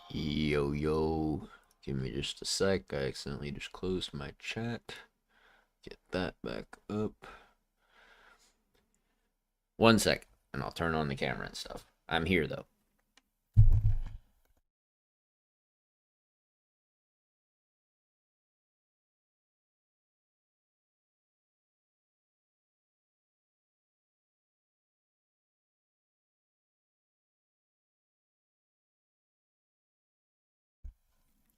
Yo, yo, give me just a sec. I accidentally just closed my chat. Get that back up. 1 sec, and I'll turn on the camera and stuff. I'm here though.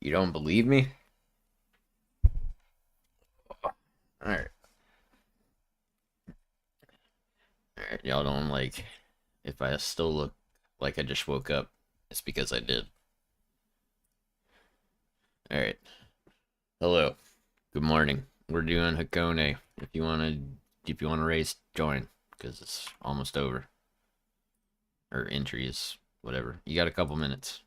You don't believe me? Alright. Alright, y'all don't like. If I still look like I just woke up, it's because I did. Alright. Hello. Good morning. We're doing Hakone. If you wanna race, join. Because it's almost over. Or entries, whatever. You got a couple minutes.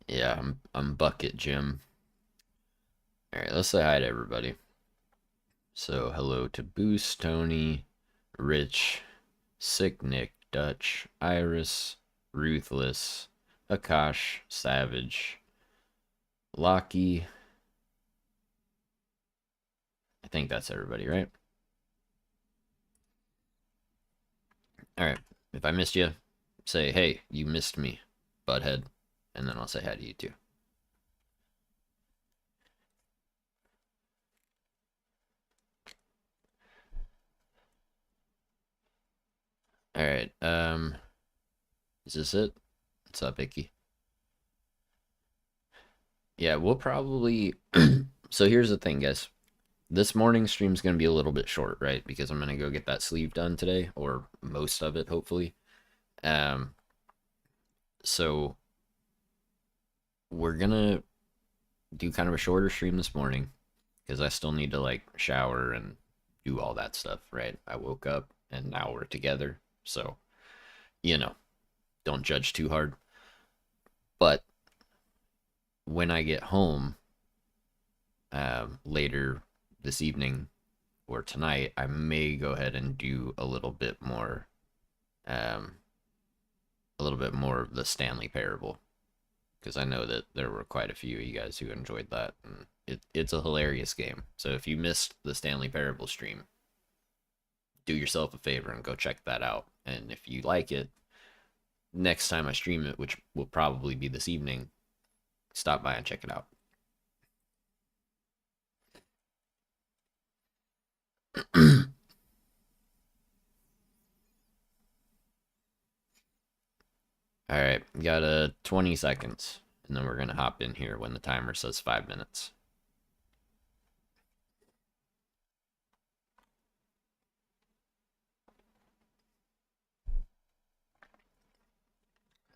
Yeah, I'm Bucket Jim. Alright, let's say hi to everybody. So hello to Boost, Tony, Rich, Sick Nick, Dutch, Iris, Ruthless, Akash, Savage, Locky. I think that's everybody, right? Alright. If I missed you, say, hey, you missed me, butthead. And then I'll say hi to you too. Alright, is this it? What's up, Icky? Yeah, we'll probably so here's the thing, guys. This morning stream's gonna be a little bit short, right? Because I'm gonna go get that sleeve done today, or most of it, hopefully. Um, so we're gonna do kind of a shorter stream this morning because I still need to like shower and do all that stuff, right? I woke up and now we're together, so you know, don't judge too hard. But when I get home later this evening or tonight, I may go ahead and do um, a little bit more of the Stanley Parable because I know that there were quite a few of you guys who enjoyed that, and it's a hilarious game. So if you missed the Stanley Parable stream, do yourself a favor and go check that out. And if you like it, next time I stream it, which will probably be this evening, stop by and check it out. All right, got 20 seconds, and then we're gonna hop in here when the timer says 5 minutes.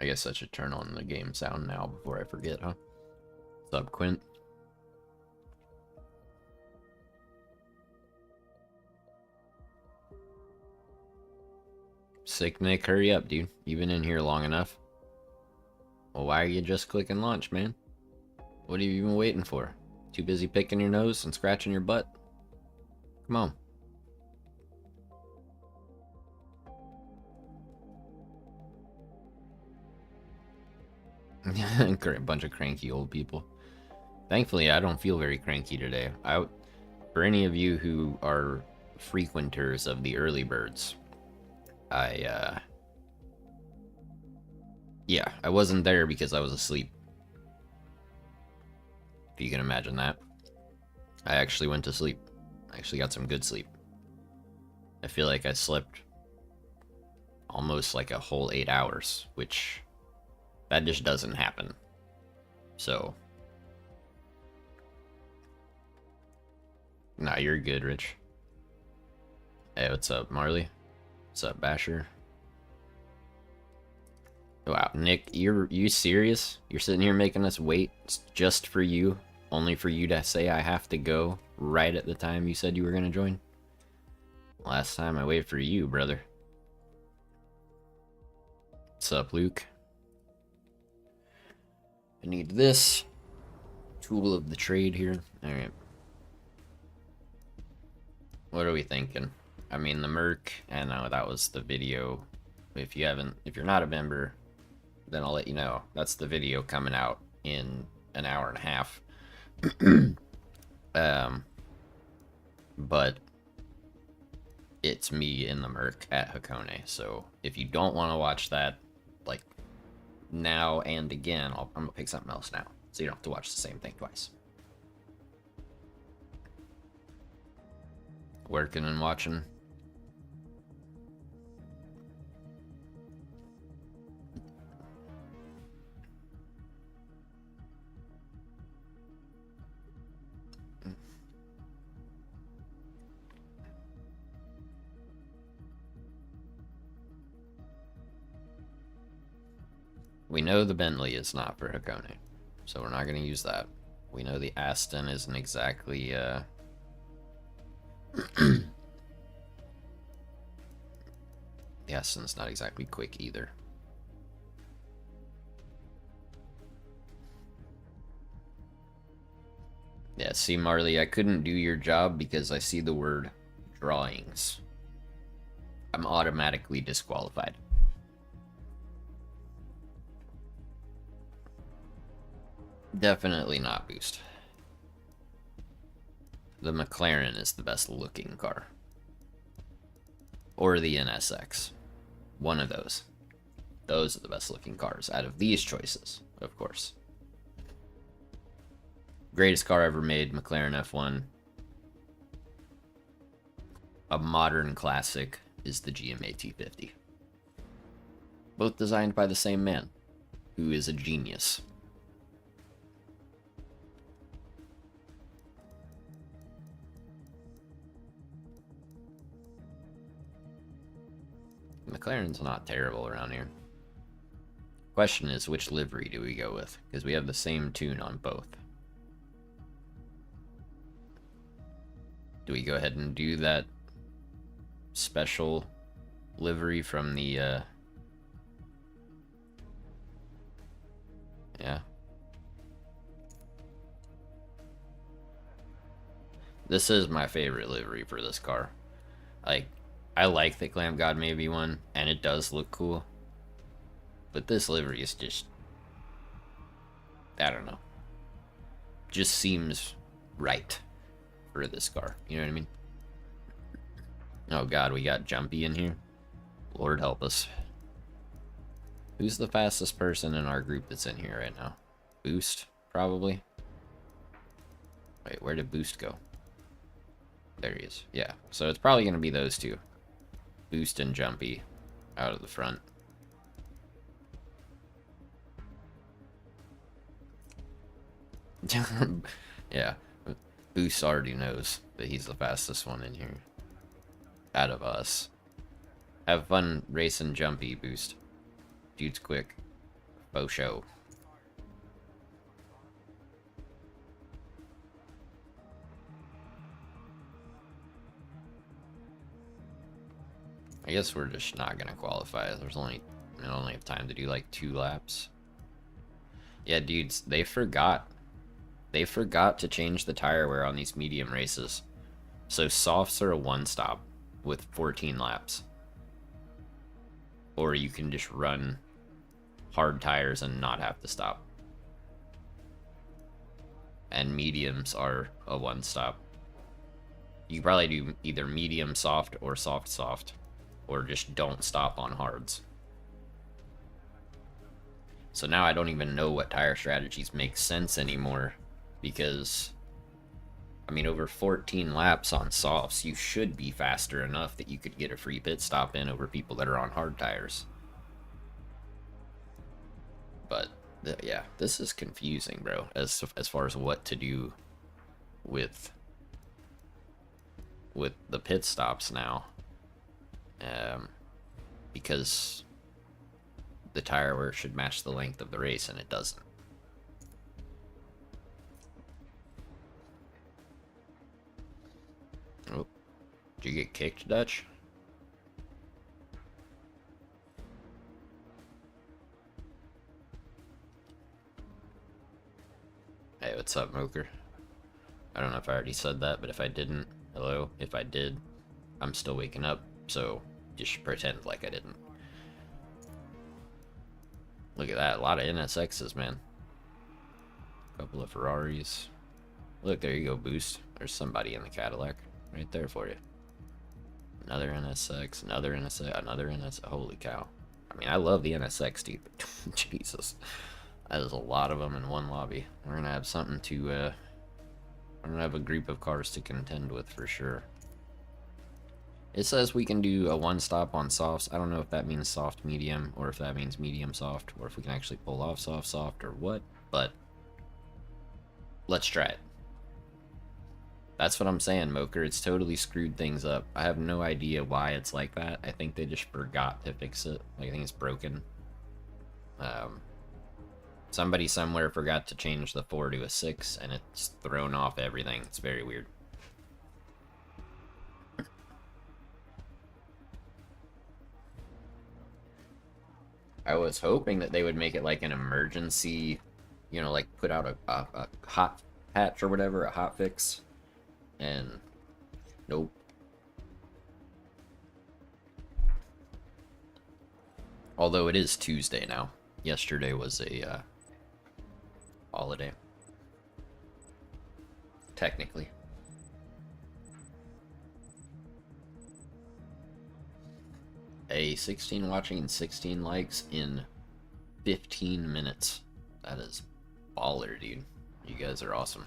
I guess I should turn on the game sound now before I forget, huh? What's up, Quint? Sick Nick, hurry up, dude. You've been in here long enough. Well, why are you just clicking launch, man? What have you been waiting for? Too busy picking your nose and scratching your butt? Come on. A bunch of cranky old people. Thankfully, I don't feel very cranky today. For any of you who are frequenters of the early birds, yeah, I wasn't there because I was asleep. If you can imagine that. I actually went to sleep. I actually got some good sleep. I feel like I slept almost like a whole 8 hours, which that just doesn't happen. So, nah, you're good, Rich. Hey, what's up, Marley? What's up, Basher? Wow, Nick, you serious? You're sitting here making us wait just for you, only for you to say I have to go right at the time you said you were gonna join? Last time I waited for you, brother. What's up, Luke? I need this. tool of the trade here. All right. What are we thinking? I mean, the Merc, and that was the video. If you're not a member, then I'll let you know. That's the video coming out in an hour and a half. But it's me in the Merc at Hakone. So if you don't want to watch that, like, now and again, I'm gonna pick something else now, so you don't have to watch the same thing twice. Working and watching. We know the Bentley is not for Hakone, so we're not going to use that. We know the Aston isn't exactly, the Aston's not exactly quick either. Yeah, see, Marley, I couldn't do your job because I see the word drawings. I'm automatically disqualified. Definitely not Boost. The McLaren is the best looking car. Or the NSX. One of those. Those are the best looking cars out of these choices, of course. Greatest car ever made, McLaren F1. A modern classic is the GMA T50. Both designed by the same man, who is a genius. McLaren's not terrible around here. Question is, which livery do we go with? Because we have the same tune on both. Do we go ahead and do that special livery from the, yeah. This is my favorite livery for this car. Like, I like that Clam God made me one, and it does look cool. But this livery is just, I don't know. Just seems right for this car. You know what I mean? Oh god, we got Jumpy in here. Lord help us. Who's the fastest person in our group that's in here right now? Boost, probably. Wait, where did Boost go? There he is. Yeah, so it's probably going to be those two. Boost and Jumpy out of the front. Yeah, Boost already knows that he's the fastest one in here. Out of us. Have fun racing Jumpy, Boost. Dude's quick. Faux show. I guess we're just not gonna qualify. I only have time to do like 2 laps. Yeah, dudes, they forgot. They forgot to change the tire wear on these medium races. So softs are a 1-stop with 14 laps. Or you can just run hard tires and not have to stop. And mediums are a 1-stop. You probably do either medium soft or soft soft. Or just don't stop on hards. So now I don't even know what tire strategies make sense anymore. Because, I mean, over 14 laps on softs, you should be faster enough that you could get a free pit stop in over people that are on hard tires. But, yeah, this is confusing, bro, as far as what to do with the pit stops now. Because the tire wear should match the length of the race, and it doesn't. Oh, did you get kicked, Dutch? Hey, What's up, Moker? I don't know if I already said that, but if I didn't, hello. If I did, I'm still waking up, so just pretend like I didn't. Look at that, a lot of NSXs, man. A couple of Ferraris. Look, there you go, Boost. There's somebody in the Cadillac right there for you. Another NSX, another NSX, another NSX. Holy cow. I mean, I love the NSX, dude. Jesus. That is a lot of them in one lobby. We're going to have something to, we're going to have a group of cars to contend with for sure. It says we can do a one-stop on softs. I don't know if that means soft medium, or if that means medium soft, or if we can actually pull off soft, or what, but let's try it. That's what I'm saying, Moker. It's totally screwed things up. I have no idea why it's like that. I think they just forgot to fix it. Like, I think it's broken. Somebody somewhere forgot to change the 4 to a 6, and it's thrown off everything. It's very weird. I was hoping that they would make it like an emergency, you know, like put out a hot patch or whatever, a hot fix. And nope. Although it is Tuesday now. Yesterday was a holiday. Technically. A 16 watching and 16 likes in 15 minutes. That is baller, dude. You guys are awesome.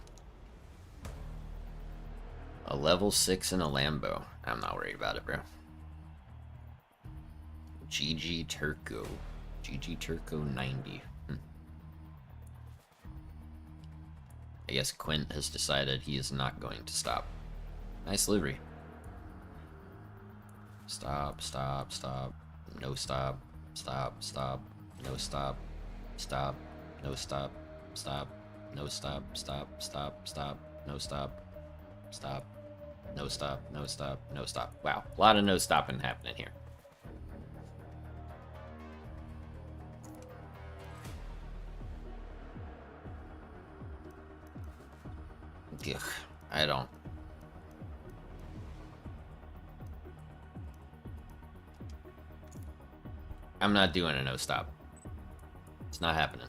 A level 6 in a Lambo. I'm not worried about it, bro. GG Turco. GG Turco 90. I guess Quint has decided he is not going to stop. Nice livery. Stop, stop, stop. No stop. Stop, stop. No stop. Stop. No stop. Stop. No stop. Stop. Stop. Stop. No stop. Stop. No stop. No stop. No stop. Wow. A lot of no stopping happening here. Ugh, I don't. I'm not doing a no stop. It's not happening.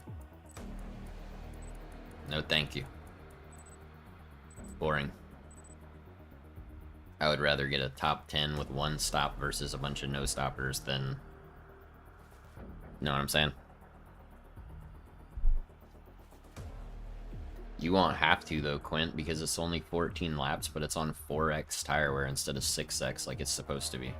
No thank you. Boring. I would rather get a top 10 with one stop versus a bunch of no stoppers than... Know what I'm saying? You won't have to though, Quint, because it's only 14 laps, but it's on 4x tire wear instead of 6x like it's supposed to be.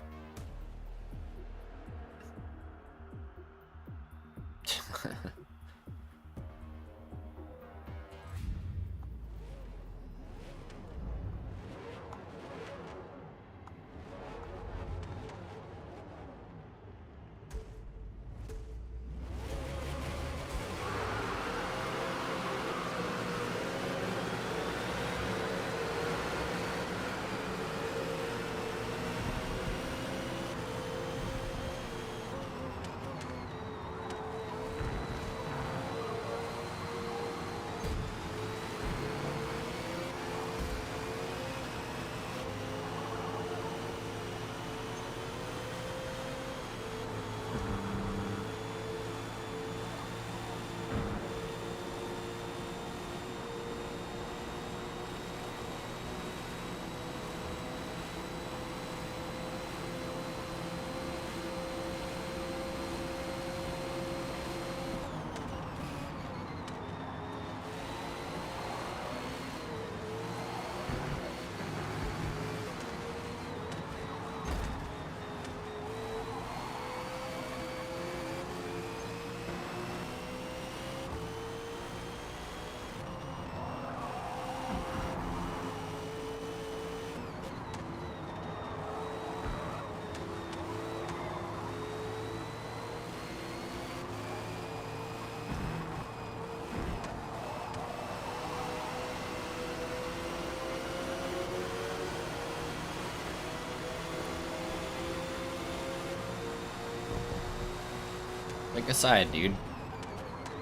Like a side, dude.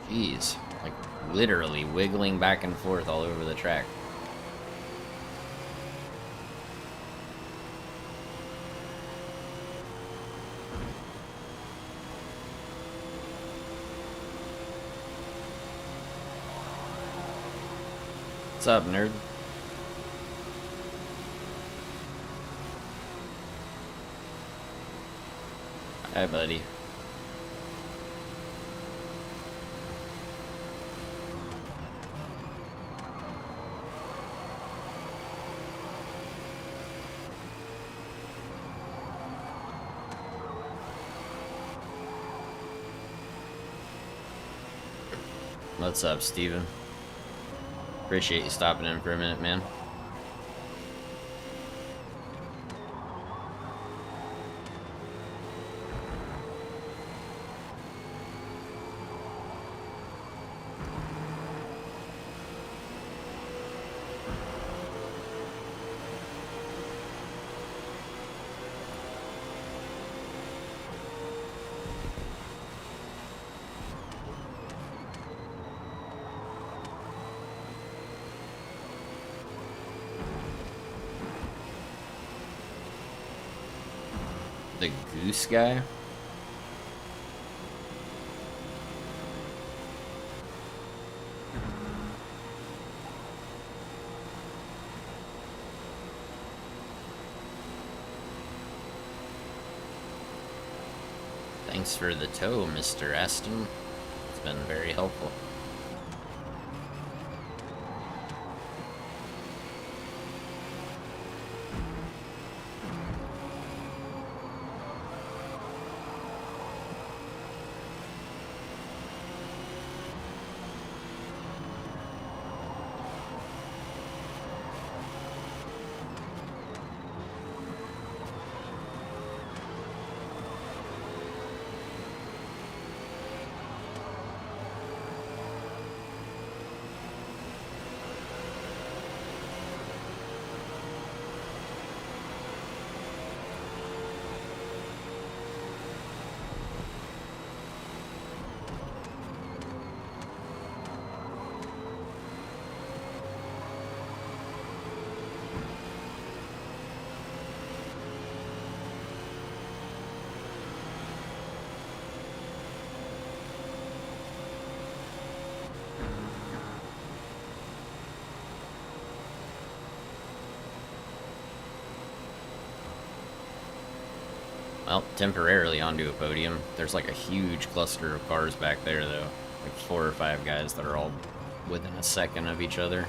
Jeez. Like, literally wiggling back and forth all over the track. What's up, nerd? Hi, buddy. What's up, Steven? Appreciate you stopping in for a minute, man. The goose guy? Thanks for the tow, Mr. Aston. It's been very helpful. Well, temporarily onto a podium. There's like a huge cluster of cars back there, though. Like 4 or 5 guys that are all within a second of each other.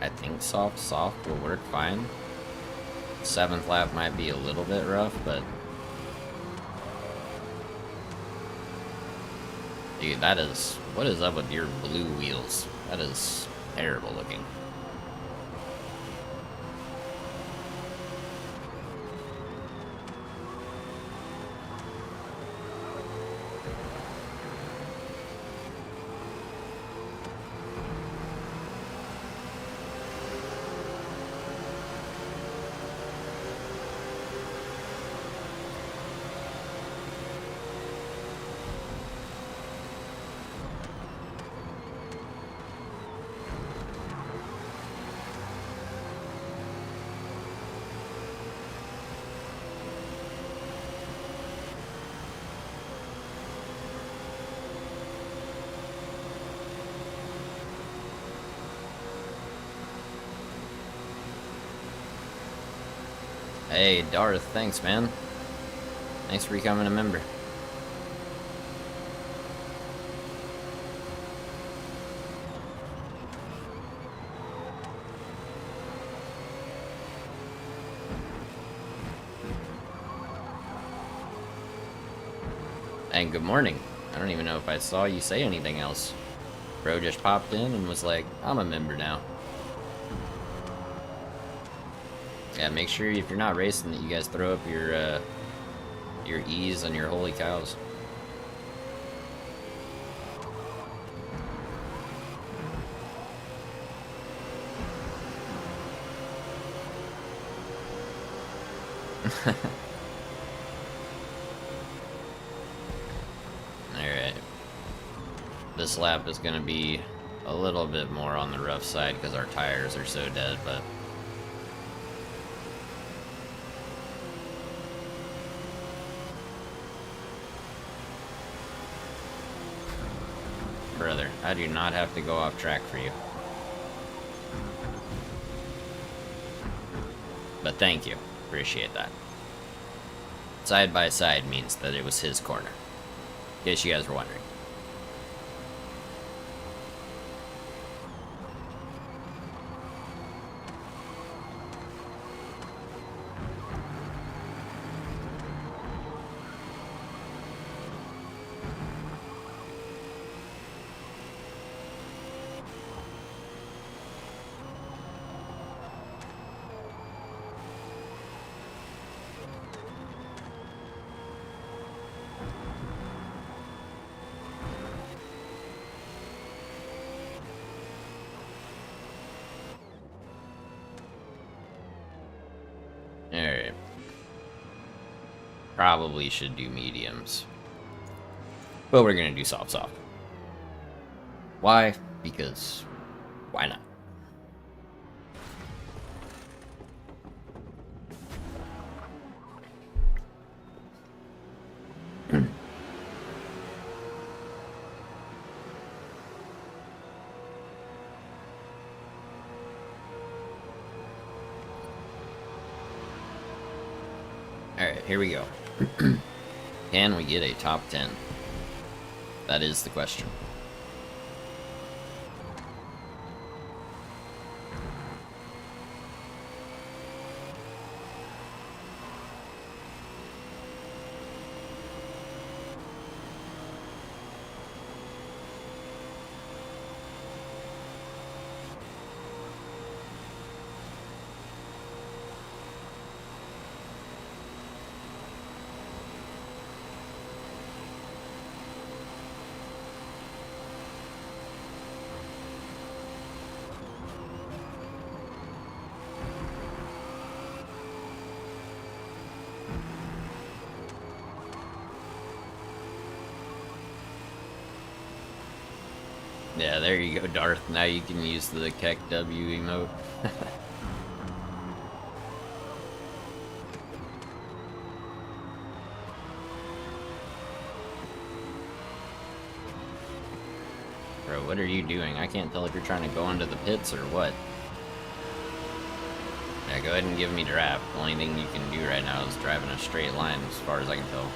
I think soft will work fine. 7th lap might be a little bit rough, but dude, that is, what is up with your blue wheels? That is terrible looking. Hey, Darth, thanks, man. Thanks for becoming a member. And good morning. I don't even know if I saw you say anything else. Bro just popped in and was like, I'm a member now. Yeah, make sure if you're not racing that you guys throw up your E's and your holy cows. Alright. This lap is going to be a little bit more on the rough side because our tires are so dead, but... Brother, I do not have to go off track for you. But thank you. Appreciate that. Side by side means that it was his corner. In case you guys were wondering. Alright. Probably should do mediums. But we're gonna do soft. Why? Because why not? Alright, here we go. Can we get a top 10? That is the question. Yeah, there you go, Darth. Now you can use the Keck W emote. Bro, what are you doing? I can't tell if you're trying to go into the pits or what. Yeah, go ahead and give me draft. The only thing you can do right now is drive in a straight line as far as I can tell.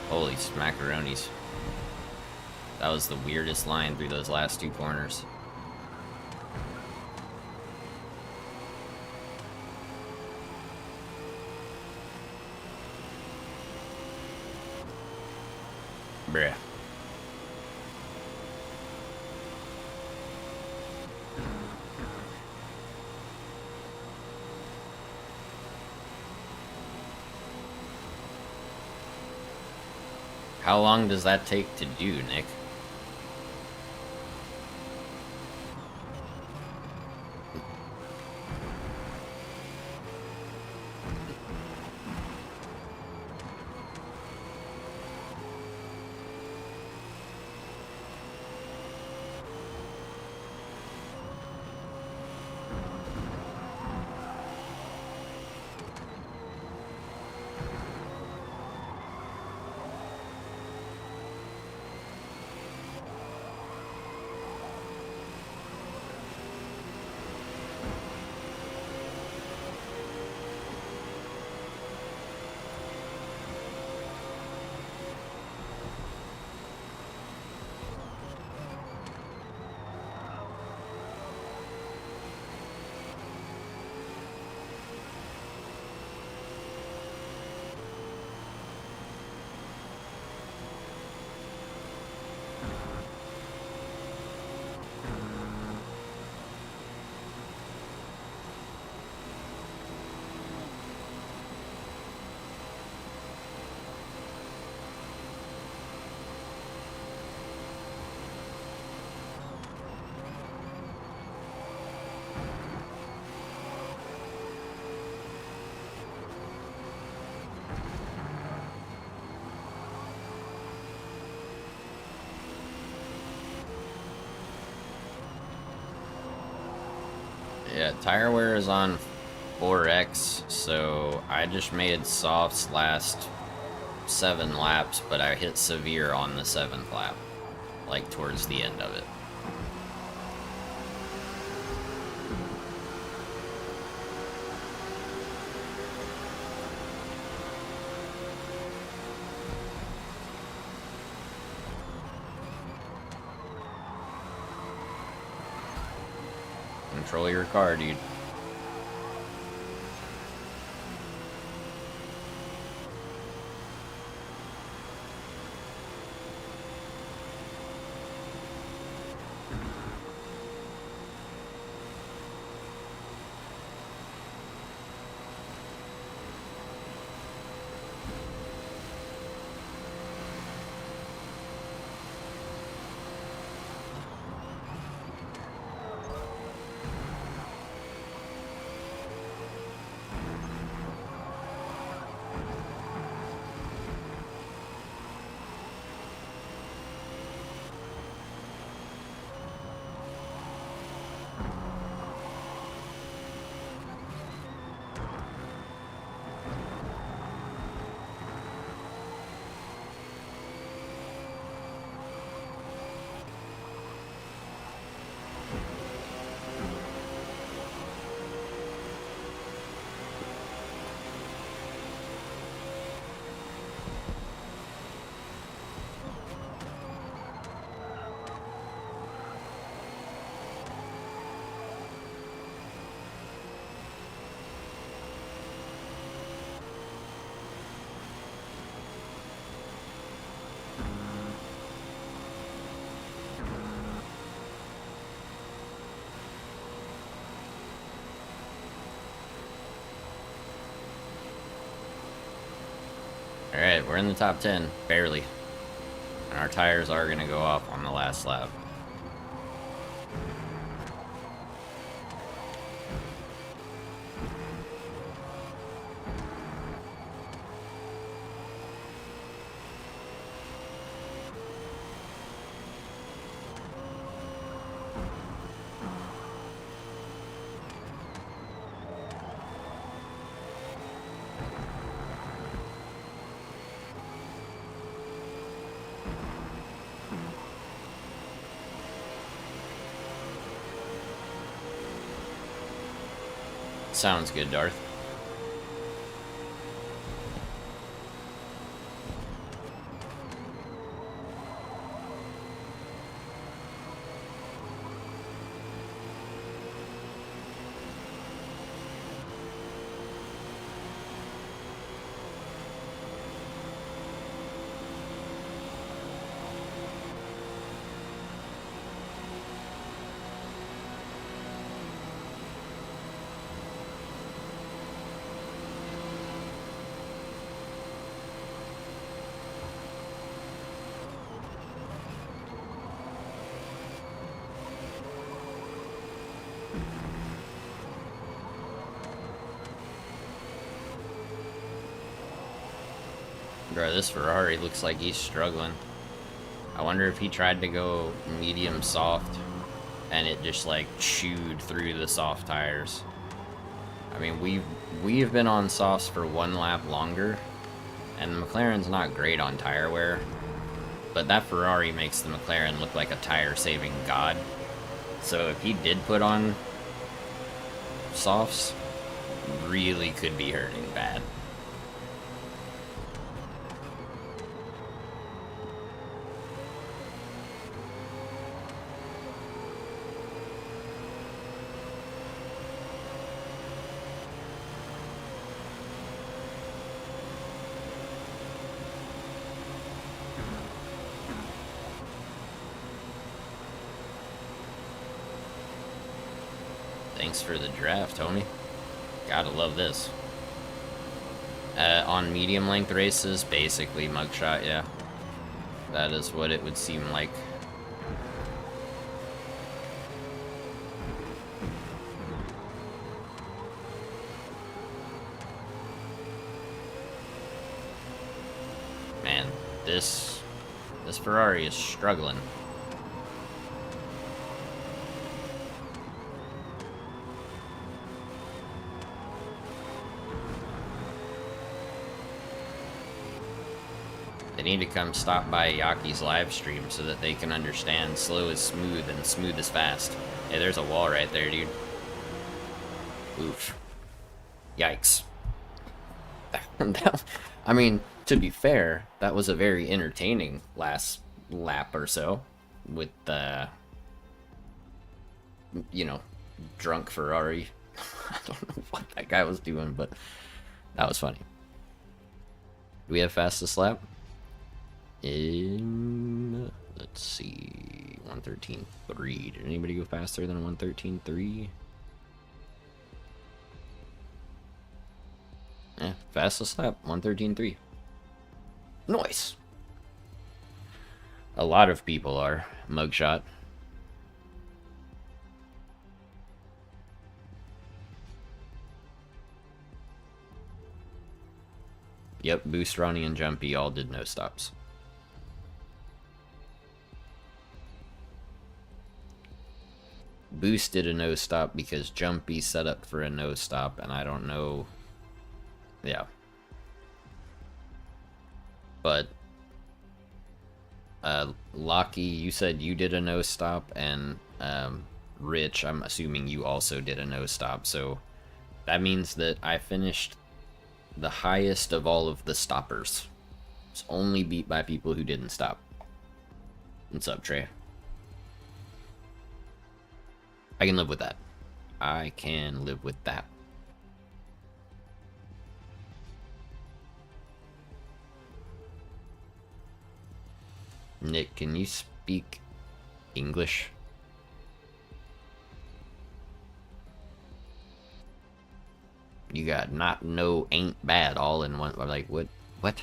Holy smackaroonies. That was the weirdest line through those last two corners. Bruh. How long does that take to do, Nick? Tire wear is on 4X, so I just made softs last 7 laps, but I hit severe on the 7th lap, like towards the end of it. Control your car, dude. Alright, we're in the top 10, barely. And our tires are going to go off on the last lap. Sounds good, Darth. Bro, this Ferrari looks like he's struggling. I wonder if he tried to go medium soft and it just like chewed through the soft tires. I mean, we've been on softs for 1 lap longer, and the McLaren's not great on tire wear, but that Ferrari makes the McLaren look like a tire-saving god. So if he did put on softs, really could be hurting bad. Thanks for the draft, homie. Gotta love this. On medium length races, basically mugshot, yeah. That is what it would seem like. Man, this Ferrari is struggling. They need to come stop by Yaki's live stream so that they can understand slow is smooth and smooth is fast. Hey, there's a wall right there, dude. Oof. Yikes. I mean, to be fair, that was a very entertaining last lap or so with the, you know, drunk Ferrari. I don't know what that guy was doing, but that was funny. Do we have fastest lap? Let's see, 113.3. Did anybody go faster than 113.3? Yeah, fastest lap, 113.3. Nice. A lot of people are. Mugshot. Yep, Boost, Ronnie, and Jumpy all did no stops. Boost did a no stop because Jumpy set up for a no stop, and I don't know. Yeah. But Locky, you said you did a no stop, and Rich, I'm assuming you also did a no stop, so that means that I finished the highest of all of the stoppers. It's only beat by people who didn't stop. What's up, Trey? I can live with that. I can live with that. Nick, can you speak English? You got not, no, ain't bad all in one. Like, what? What?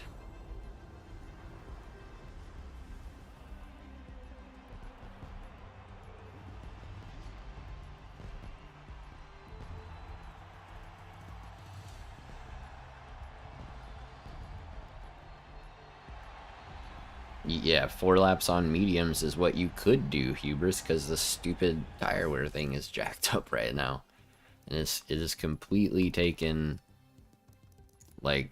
Yeah, 4 laps on mediums is what you could do, Hubris, because the stupid tire wear thing is jacked up right now. And it is completely taken, like,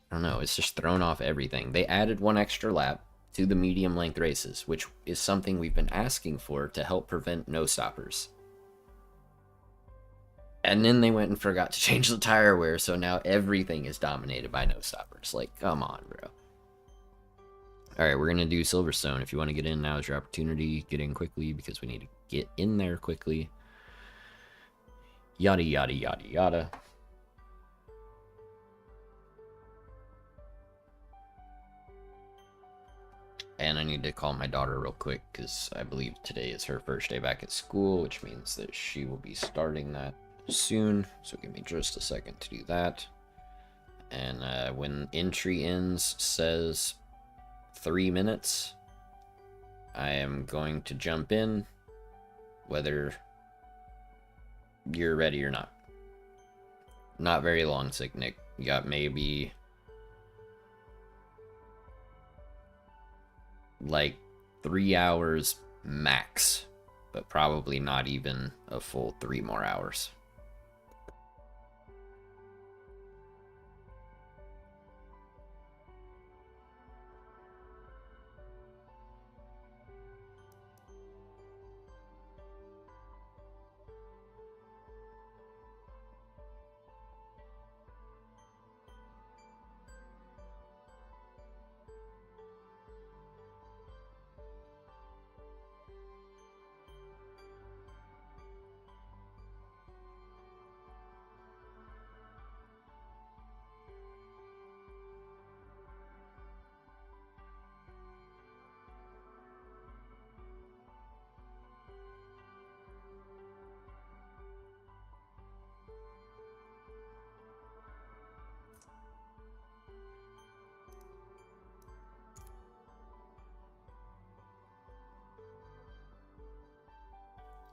I don't know, it's just thrown off everything. They added 1 extra lap to the medium length races, which is something we've been asking for to help prevent no stoppers. And then they went and forgot to change the tire wear, so now everything is dominated by no stoppers. Like, come on, bro. Alright, we're going to do Silverstone. If you want to get in, now is your opportunity. Get in quickly, because we need to get in there quickly. Yada, yada, yada, yada. And I need to call my daughter real quick, because I believe today is her first day back at school, which means that she will be starting that soon. So give me just a second to do that. And when entry ends says 3 minutes, I am going to jump in, whether you're ready or not. Not very long, Sick Nick. You got maybe like 3 hours max, but probably not even a full 3 more hours.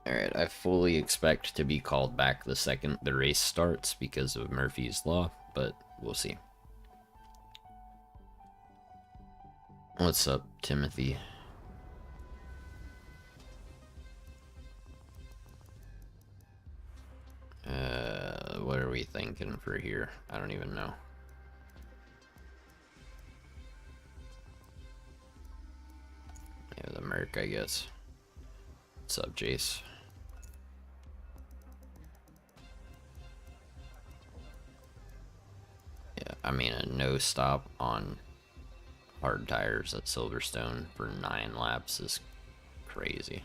Alright, I fully expect to be called back the second the race starts because of Murphy's Law, but we'll see. What's up, Timothy? What are we thinking for here? I don't even know. Merc, I guess. What's up, Jace? Yeah, I mean, a no stop on hard tires at Silverstone for 9 laps is crazy.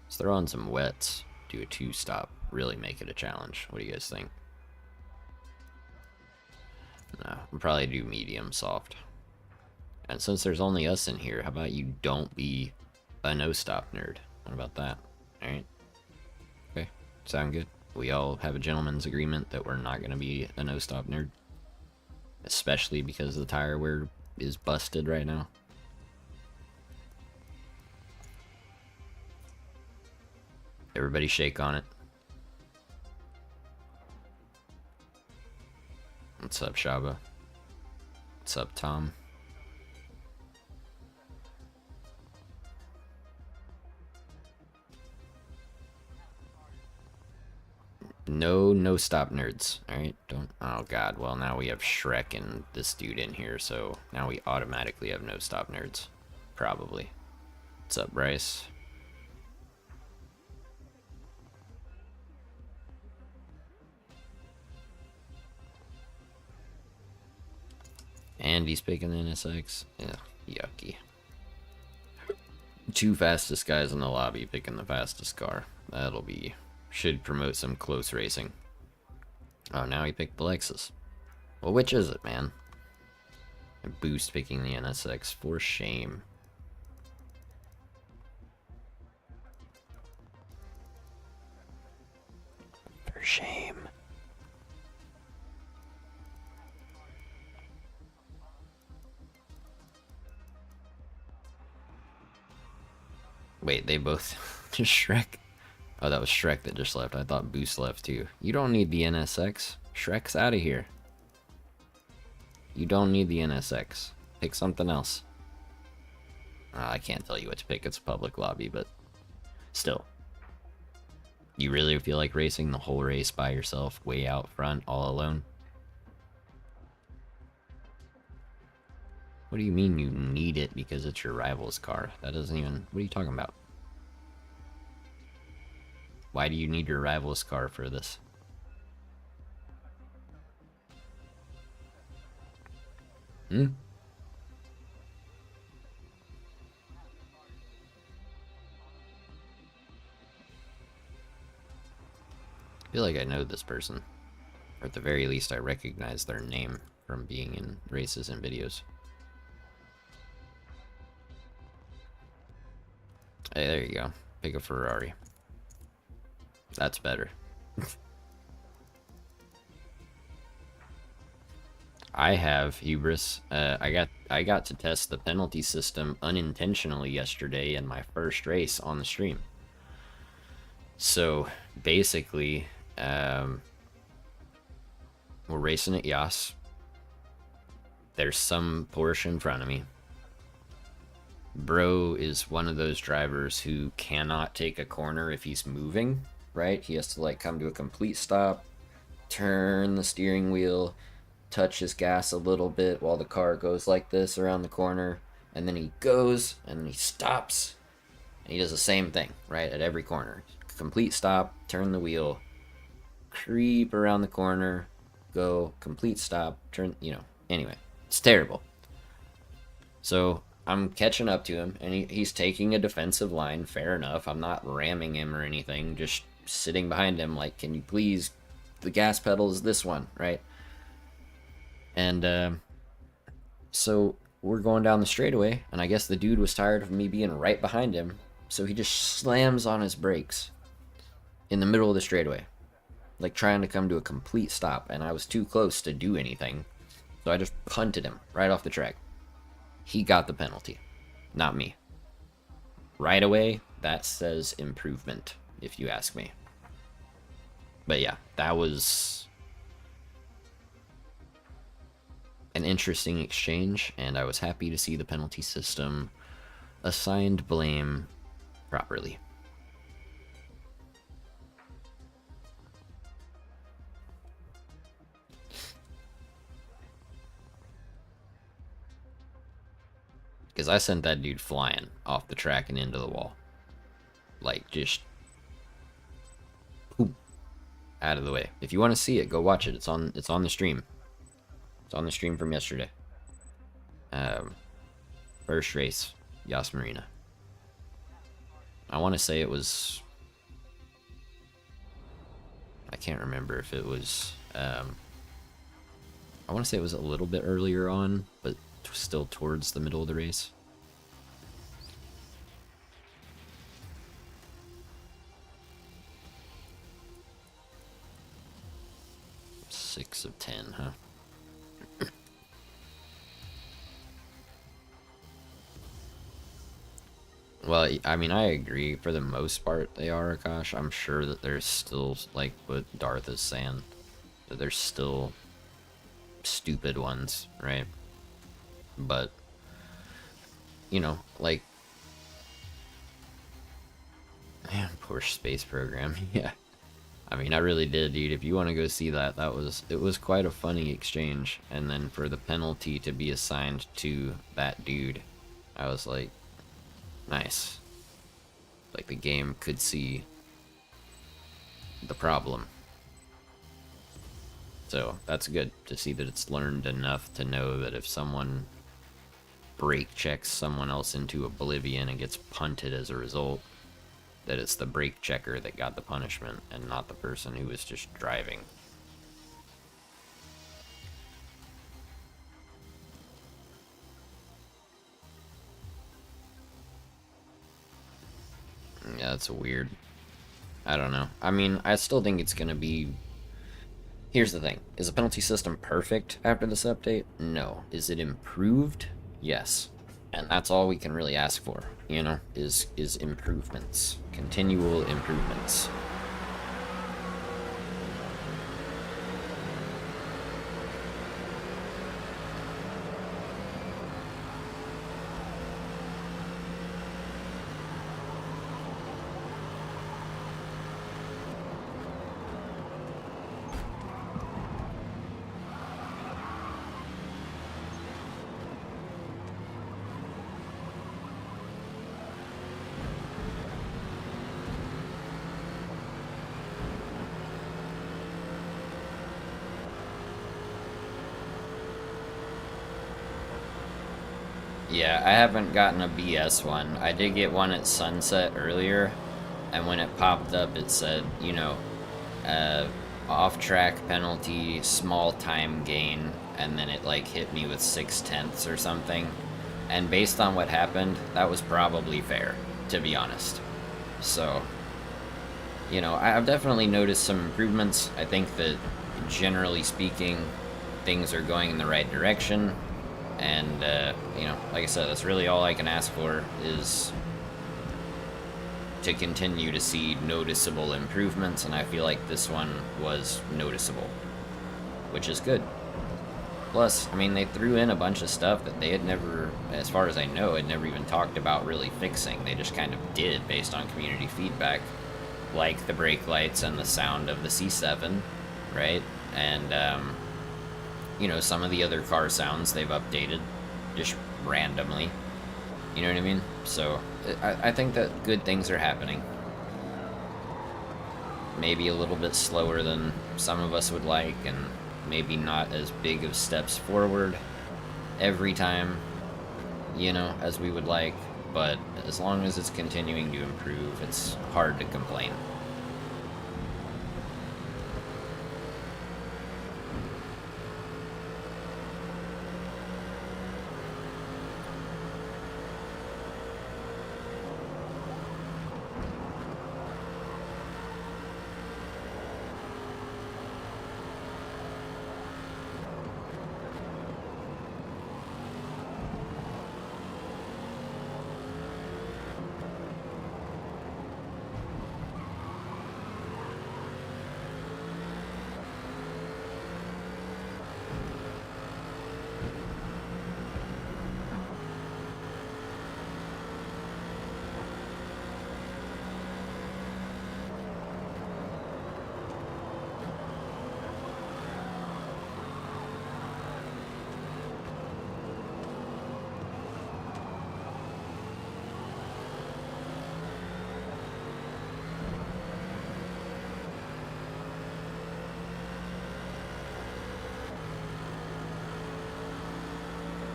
Let's throw on some wets, do a 2-stop, really make it a challenge. What do you guys think? No, we'll probably do medium soft. And since there's only us in here, how about you don't be a no-stop nerd? What about that? Alright. Okay, sound good? We all have a gentleman's agreement that we're not going to be a no-stop nerd. Especially because the tire wear is busted right now. Everybody shake on it. What's up, Shaba? What's up, Tom? No stop nerds. Alright, don't. Oh god, well now we have Shrek and this dude in here, so now we automatically have no stop nerds. Probably. What's up, Bryce? And he's picking the NSX. Yeah, yucky. 2 fastest guys in the lobby picking the fastest car. That'll be... should promote some close racing. Oh, now he picked the Lexus. Well, which is it, man? And Boost picking the NSX. For shame. For shame. Wait, they both... just Shrek? Oh, that was Shrek that just left. I thought Boost left too. You don't need the NSX. Shrek's out of here. You don't need the NSX. Pick something else. I can't tell you what to pick. It's a public lobby, but still. You really feel like racing the whole race by yourself, way out front, all alone? What do you mean you need it because it's your rival's car? That doesn't even... what are you talking about? Why do you need your rival's car for this? Hmm? I feel like I know this person. Or at the very least, I recognize their name from being in races and videos. Hey, there you go. Pick a Ferrari. That's better. I have hubris. I got to test the penalty system unintentionally yesterday in my first race on the stream. So basically, we're racing at Yas. There's some Porsche in front of me. Bro is one of those drivers who cannot take a corner if he's moving, right? He has to like come to a complete stop, turn the steering wheel, touch his gas a little bit while the car goes like this around the corner, and then he goes and he stops, and he does the same thing, right, at every corner. Complete stop, turn the wheel, creep around the corner, go, complete stop, turn, you know, anyway, it's terrible. So I'm catching up to him, and he's taking a defensive line, fair enough. I'm not ramming him or anything, just sitting behind him like, can you please, the gas pedal is this one, right? And so we're going down the straightaway, and I guess the dude was tired of me being right behind him, so he just slams on his brakes in the middle of the straightaway, like trying to come to a complete stop, and I was too close to do anything, so I just punted him right off the track. He got the penalty, not me. Right away, that says improvement, if you ask me. But yeah, that was an interesting exchange, and I was happy to see the penalty system assigned blame properly. Because I sent that dude flying off the track and into the wall. Like, just poop, out of the way. If you want to see it, go watch it. It's on the stream. It's on the stream from yesterday. First race, Yas Marina. I want to say it was... I can't remember if it was... I want to say it was a little bit earlier on, but still towards the middle of the race. Six of 10, huh? Well, I mean, I agree. For the most part, they are, Akash. I'm sure that there's still, like what Darth is saying, that there's still stupid ones, right? But, you know, like... Man, poor space program, yeah. I mean, I really did, dude. If you want to go see that, it was quite a funny exchange. And then for the penalty to be assigned to that dude, I was like, nice. Like, the game could see the problem. So, that's good to see that it's learned enough to know that if someone brake checks someone else into oblivion and gets punted as a result, that it's the brake checker that got the punishment and not the person who was just driving. Yeah, that's weird. I don't know. I mean, I still think it's gonna be... Here's the thing. Is the penalty system perfect after this update? No. Is it improved? Yes. And that's all we can really ask for, you know, is improvements. Continual improvements. Yeah, I haven't gotten a BS one. I did get one at sunset earlier, and when it popped up, it said, you know, off-track penalty, small time gain, and then it, like, hit me with 6/10 or something. And based on what happened, that was probably fair, to be honest. So, you know, I've definitely noticed some improvements. I think that, generally speaking, things are going in the right direction. And, you know, like I said, that's really all I can ask for, is to continue to see noticeable improvements, and I feel like this one was noticeable, which is good. Plus, I mean, they threw in a bunch of stuff that they had never, as far as I know, had never even talked about really fixing. They just kind of did based on community feedback, like the brake lights and the sound of the C7, right? And, you know, some of the other car sounds they've updated just randomly. You know what I mean? So, I think that good things are happening. Maybe a little bit slower than some of us would like, and maybe not as big of steps forward every time, you know, as we would like. But as long as it's continuing to improve, it's hard to complain.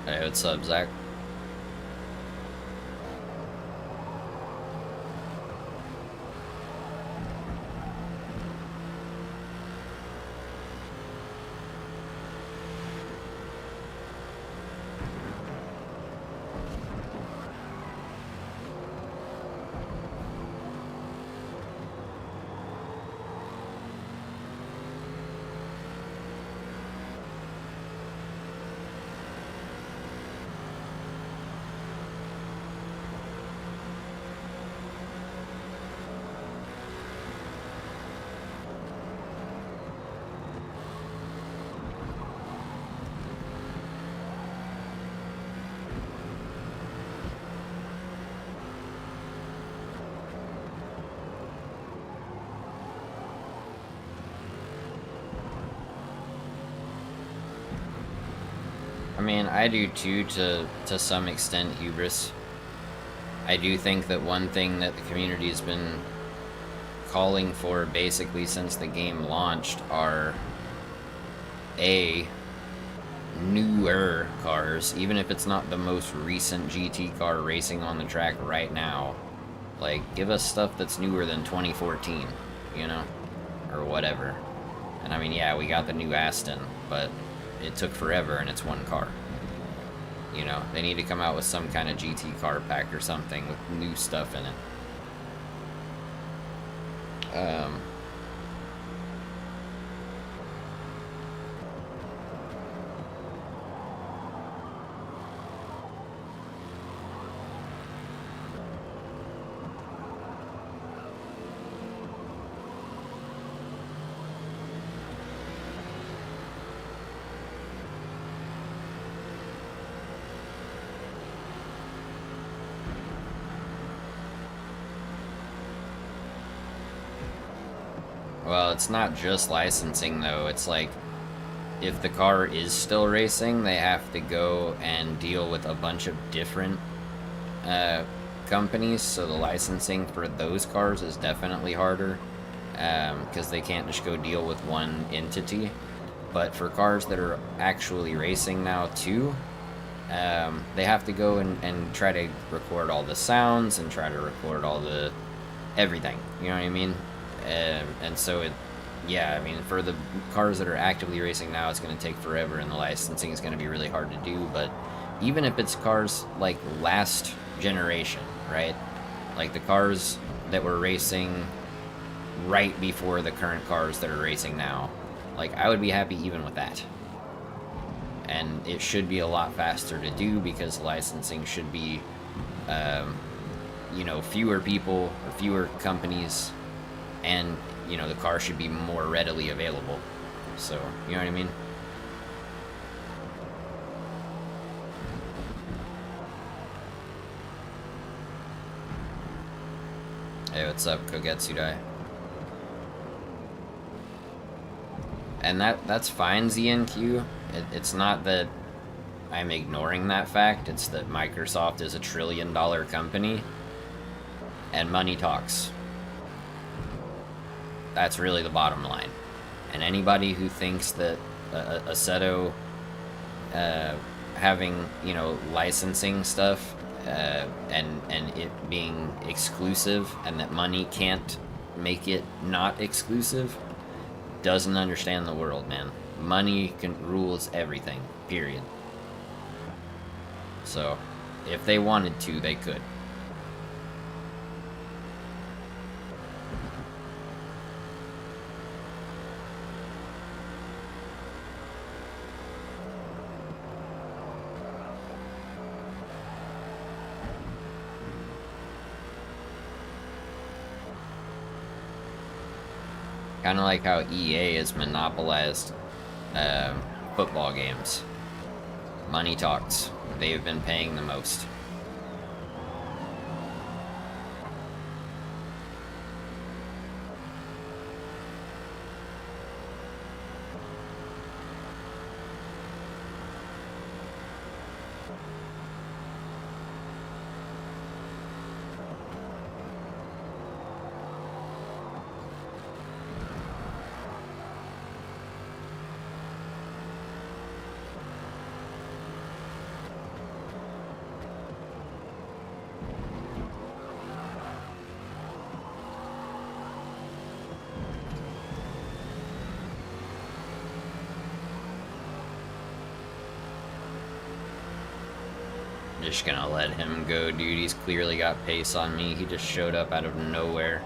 Hey, what's up, Zach? I mean, I do too, to some extent, hubris. I do think that one thing that the community has been calling for basically since the game launched are newer cars, even if it's not the most recent GT car racing on the track right now. Like, give us stuff that's newer than 2014, you know? Or whatever. And I mean, yeah, we got the new Aston, but it took forever and it's one car. You know, they need to come out with some kind of GT car pack or something with new stuff in it. Well, it's not just licensing, though. It's like, if the car is still racing, they have to go and deal with a bunch of different companies, so the licensing for those cars is definitely harder, because they can't just go deal with one entity. But for cars that are actually racing now, too, they have to go and try to record all the sounds and try to record all the everything, you know what I mean? And so yeah, I mean, for the cars that are actively racing now, it's going to take forever, and the licensing is going to be really hard to do. But even if it's cars like last generation, right? Like the cars that were racing right before the current cars that are racing now, like, I would be happy even with that. And it should be a lot faster to do, because licensing should be, you know, fewer people or fewer companies, and, you know, the car should be more readily available. So, you know what I mean? Hey, what's up, Kogetsudai? And that's fine, ZNQ. It's not that I'm ignoring that fact, it's that Microsoft is a $1 trillion company, and money talks. That's really the bottom line. And anybody who thinks that Assetto having, you know, licensing stuff, and it being exclusive, and that money can't make it not exclusive, doesn't understand the world, man. Money rules everything, period. So, if they wanted to, they could. Kind of like how EA has monopolized football games. Money talks. They have been paying the most. Just gonna let him go, dude. He's clearly got pace on me. He just showed up out of nowhere.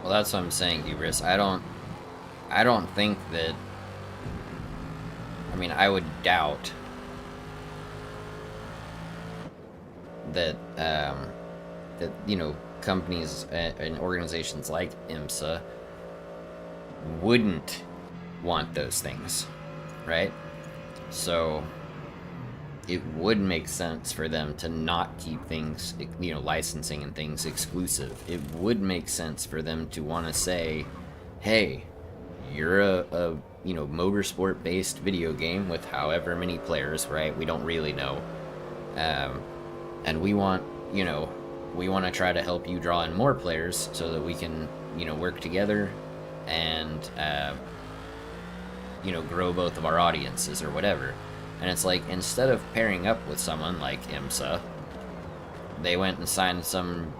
Well, that's what I'm saying, Hubris. I don't think that. I mean, I would doubt that that companies and organizations like IMSA wouldn't want those things, right? So it would make sense for them to not keep things, licensing and things exclusive. It would make sense for them to want to say, hey, you're a motorsport based video game with however many players, right? We don't really know. And we want to try to help you draw in more players so that we can, work together and, grow both of our audiences or whatever. And it's like, instead of pairing up with someone like IMSA, they went and signed some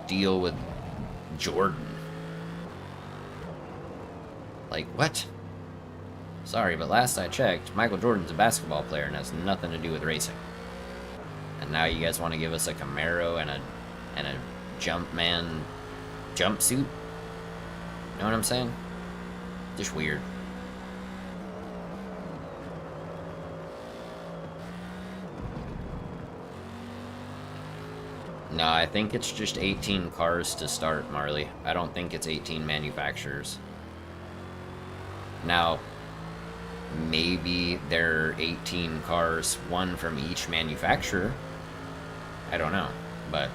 deal with Jordan. Like, what? Sorry, but last I checked, Michael Jordan's a basketball player and has nothing to do with racing. And now you guys want to give us a Camaro and a Jumpman jumpsuit? Know what I'm saying? Just weird. No, I think it's just 18 cars to start, Marley. I don't think it's 18 manufacturers. Now, maybe there are 18 cars, one from each manufacturer. I don't know, but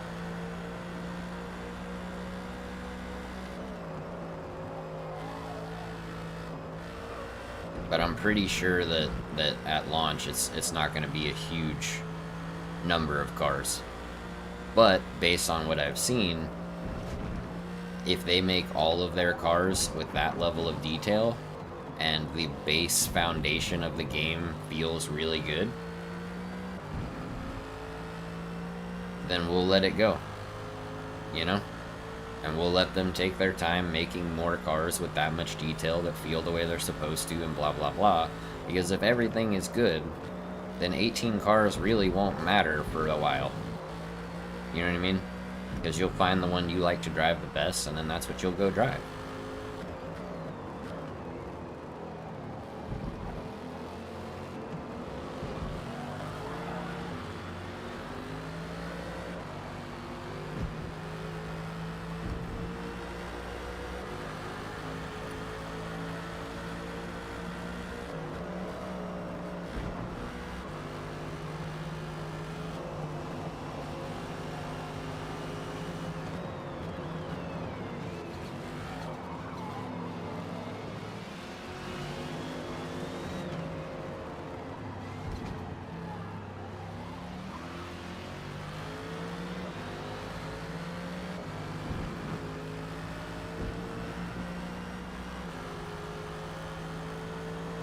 I'm pretty sure that at launch it's not going to be a huge number of cars. But based on what I've seen, if they make all of their cars with that level of detail and the base foundation of the game feels really good, then we'll let it go, and we'll let them take their time making more cars with that much detail that feel the way they're supposed to and blah blah blah. Because if everything is good, then 18 cars really won't matter for a while. You know what I mean? Because you'll find the one you like to drive the best, and then that's what you'll go drive.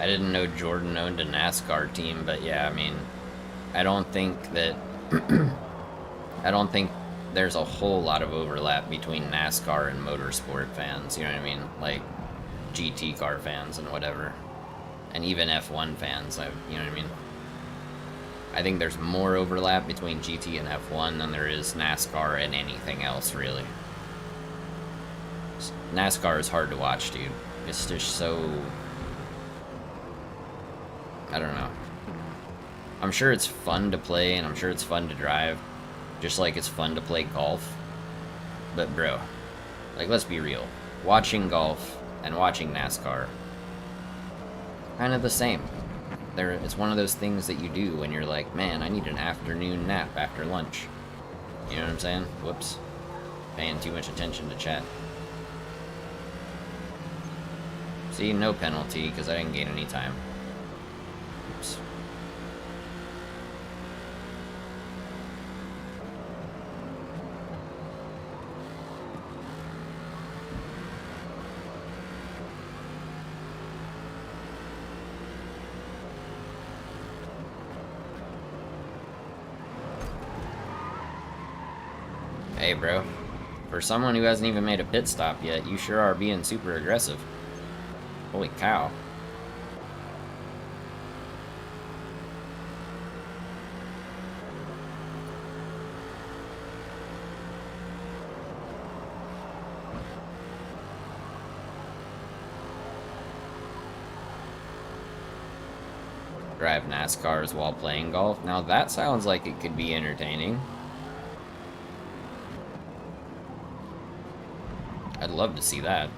I didn't know Jordan owned a NASCAR team, but yeah, I mean, I don't think that I don't think there's a whole lot of overlap between NASCAR and motorsport fans. You know what I mean? Like GT car fans and whatever, and even F1 fans. You know what I mean? I think there's more overlap between GT and F1 than there is NASCAR and anything else, really. NASCAR is hard to watch, dude. It's just so... I don't know. I'm sure it's fun to play, and I'm sure it's fun to drive, just like it's fun to play golf. But bro, like, let's be real. Watching golf and watching NASCAR, kind of the same. It's one of those things that you do when you're like, man, I need an afternoon nap after lunch. You know what I'm saying? Whoops. Paying too much attention to chat. See, no penalty, because I didn't gain any time. Oops. Hey, bro. For someone who hasn't even made a pit stop yet, you sure are being super aggressive. Holy cow. Drive NASCARs while playing golf. Now that sounds like it could be entertaining. I'd love to see that.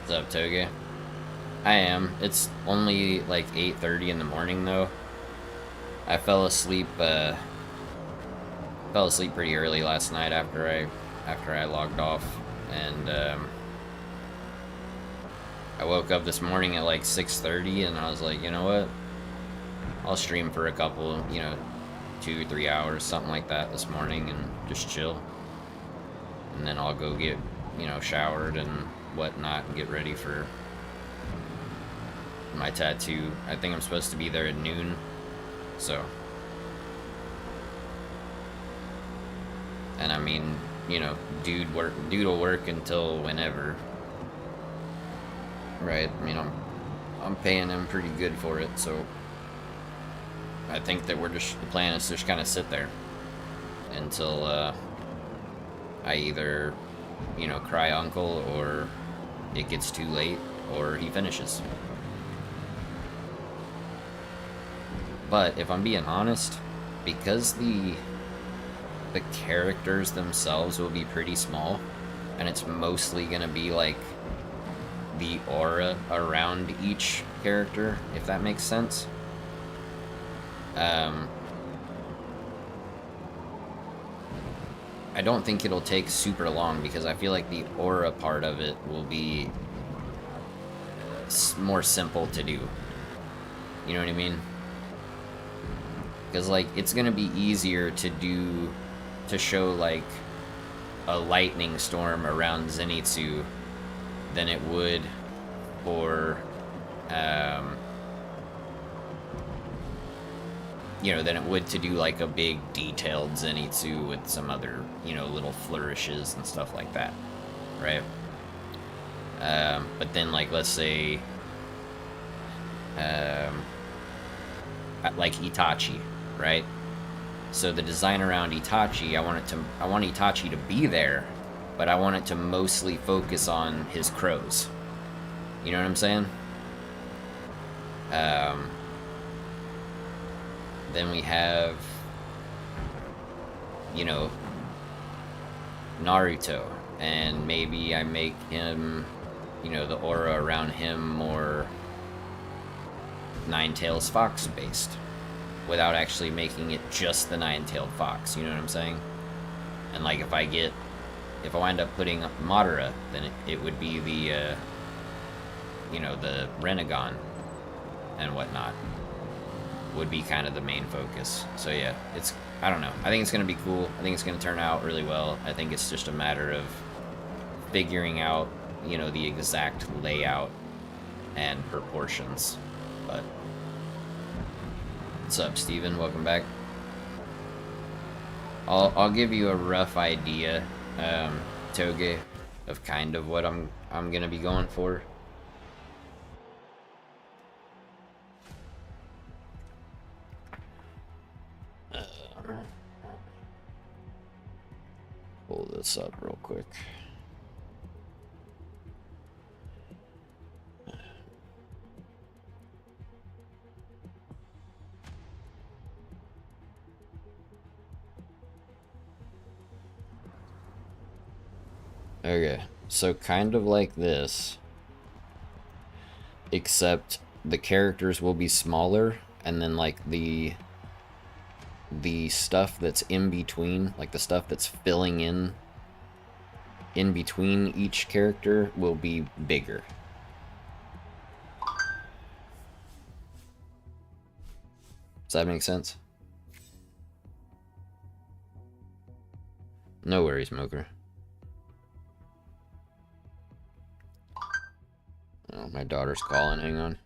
What's up, Toge? I am. It's only like 8:30 in the morning though. I fell asleep pretty early last night after I logged off, and I woke up this morning at like 6:30, and I was like, you know what? I'll stream for a couple, 2-3 hours, something like that this morning, and just chill. And then I'll go get, showered and whatnot and get ready for my tattoo. I think I'm supposed to be there at noon, so. And I mean, dude will work until whenever, right? I mean, I'm paying him pretty good for it, so I think that the plan is to just kind of sit there until I either, cry uncle, or it gets too late, or he finishes. But if I'm being honest, because the characters themselves will be pretty small, and it's mostly gonna be like the aura around each character, if that makes sense. I don't think it'll take super long, because I feel like the aura part of it will be more simple to do. You know what I mean? Because, like, it's gonna be easier to show, like, a lightning storm around Zenitsu than it would for, than it would to do, like, a big detailed Zenitsu with some other, little flourishes and stuff like that, right? But then, like, let's say, like Itachi, right? So the design around Itachi, I want Itachi to be there, but I want it to mostly focus on his crows. You know what I'm saying? Then we have, Naruto, and maybe I make him you know, the aura around him more Nine-Tails Fox based, without actually making it just the Nine-Tailed Fox, you know what I'm saying? And like if I wind up putting Madara, then it would be the, you know, the Renegon and whatnot would be kind of the main focus. So yeah, I don't know. I think it's going to be cool. I think it's going to turn out really well. I think it's just a matter of figuring out, you know, the exact layout and proportions. But what's up, Steven? Welcome back. I'll give you a rough idea, Toge, of kind of what I'm gonna be going for. Pull this up real quick. Okay, so kind of like this, except the characters will be smaller, and then like the stuff that's in between, like the stuff that's filling in between each character will be bigger. Does that make sense? No worries, Moker. Oh, my daughter's calling. Hang on.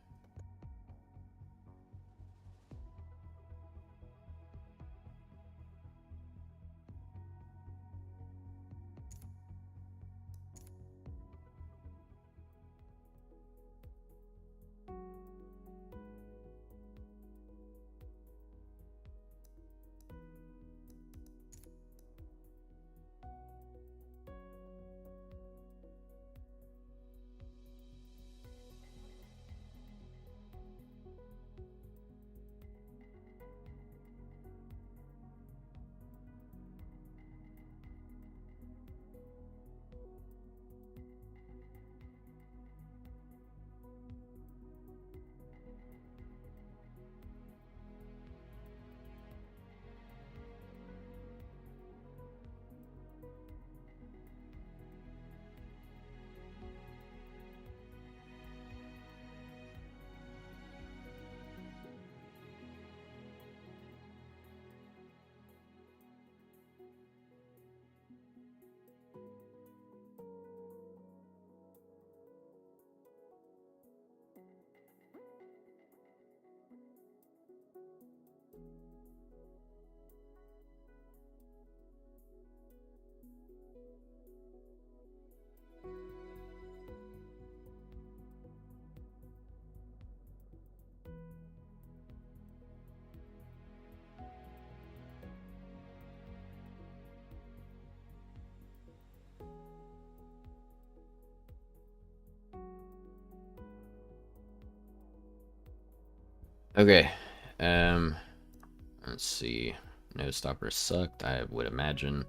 Okay, let's see. No Stopper sucked, I would imagine.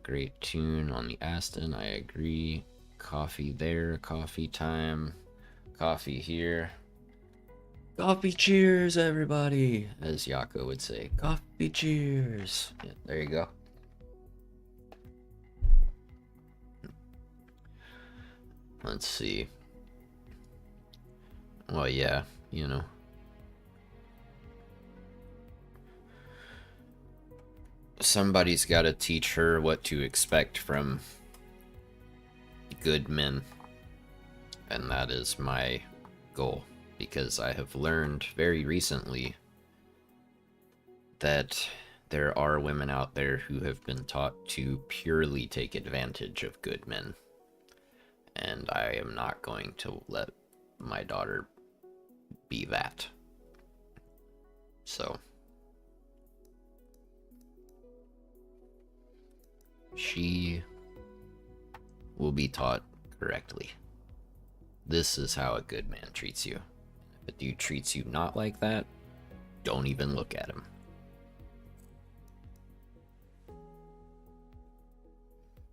Great tune on the Aston, I agree. Coffee there, coffee time. Coffee here. Coffee cheers, everybody! As Yako would say. Coffee cheers! Yeah, there you go. Let's see. Well, yeah, you know. Somebody's got to teach her what to expect from good men. And that is my goal. Because I have learned very recently that there are women out there who have been taught to purely take advantage of good men. And I am not going to let my daughter be that. So she will be taught correctly. This is how a good man treats you. If a dude treats you not like that, don't even look at him.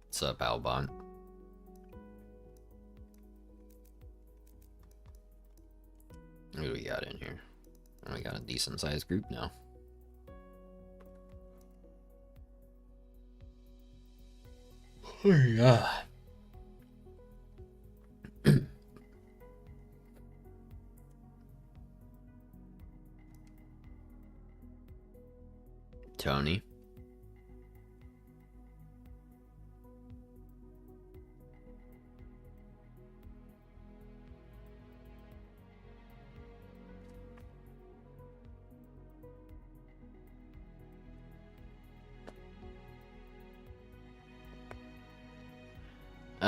What's up, Albon? got in here? We got a decent sized group now. Oh yeah. Tony.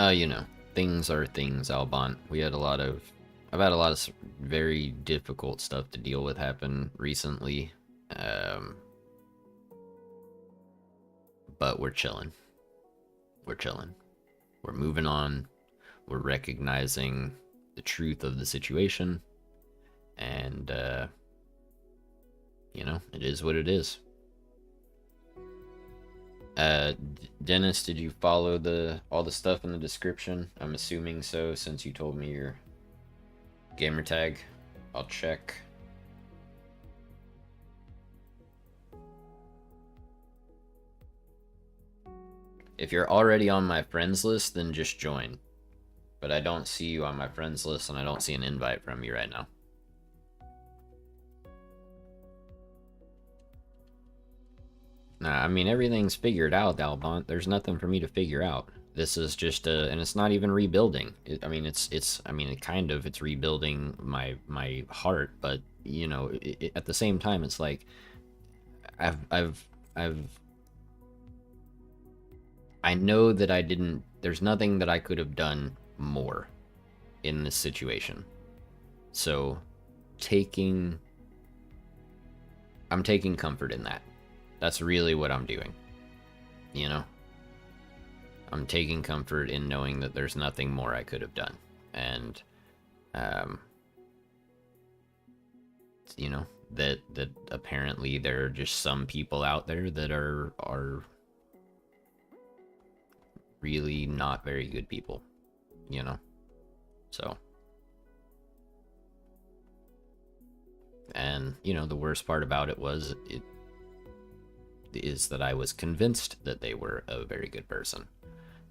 You know, things are things, Albont. I've had a lot of very difficult stuff to deal with happen recently. But we're chilling. We're chilling. We're moving on. We're recognizing the truth of the situation. And, you know, it is what it is. Dennis, did you follow all the stuff in the description? I'm assuming so, since you told me your gamertag. I'll check. If you're already on my friends list, then just join. But I don't see you on my friends list, and I don't see an invite from you right now. Nah, I mean, everything's figured out, Albont. There's nothing for me to figure out. This is just and it's not even rebuilding. I mean, it's rebuilding my heart, but you know, at the same time, it's like I know that I didn't. There's nothing that I could have done more in this situation. So, I'm taking comfort in that. That's really what I'm doing. You know? I'm taking comfort in knowing that there's nothing more I could have done. And, you know, that apparently there are just some people out there that are really not very good people, you know? So. And, you know, the worst part about it is that I was convinced that they were a very good person,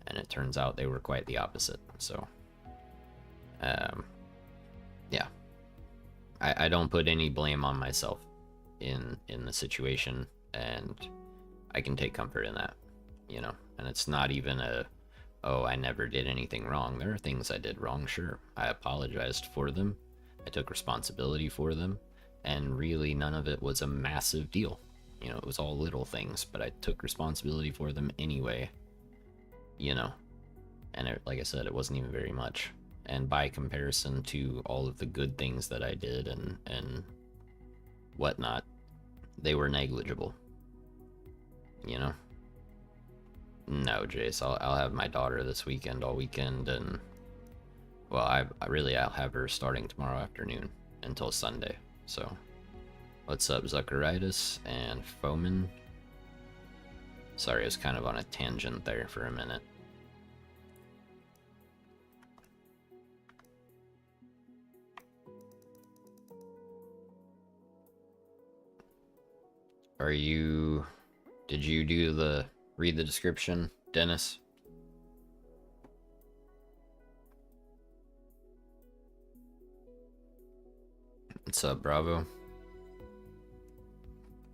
and it turns out they were quite the opposite. So yeah, I don't put any blame on myself in the situation, and I can take comfort in that, you know. And it's not even oh, I never did anything wrong. There are things I did wrong, sure. I apologized for them, I took responsibility for them, and really none of it was a massive deal. You know, it was all little things, but I took responsibility for them anyway, you know. And like I said, it wasn't even very much. And by comparison to all of the good things that I did and whatnot, they were negligible, you know. No, Jace, I'll have my daughter this weekend, all weekend, and well, I'll have her starting tomorrow afternoon until Sunday. So what's up, Zuckeritis and Foeman? Sorry, I was kind of on a tangent there for a minute. Did you read the description, Dennis? What's up, Bravo?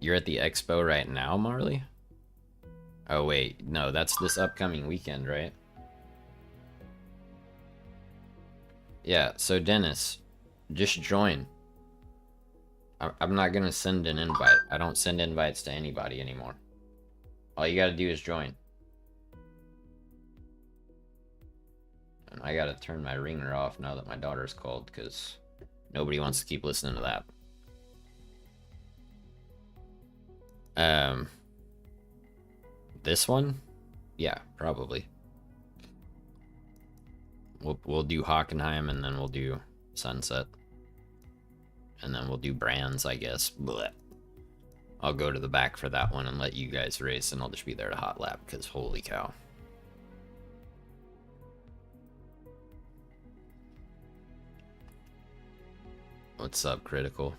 You're at the expo right now, Marley? Oh wait, no, that's this upcoming weekend, right? Yeah, so Dennis, just join. I'm not gonna send an invite. I don't send invites to anybody anymore. All you gotta do is join. And I gotta turn my ringer off now that my daughter's called, because nobody wants to keep listening to that. This one? Yeah, probably. We'll do Hockenheim, and then we'll do Sunset. And then we'll do Brands, I guess. Blech. I'll go to the back for that one and let you guys race, and I'll just be there to hot lap, because holy cow. What's up, Critical?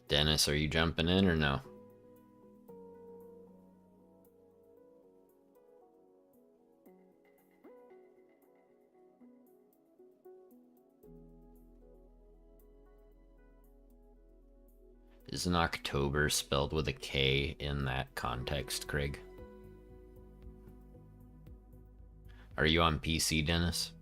Dennis, are you jumping in or no? Isn't October spelled with a K in that context, Craig? Are you on PC, Dennis?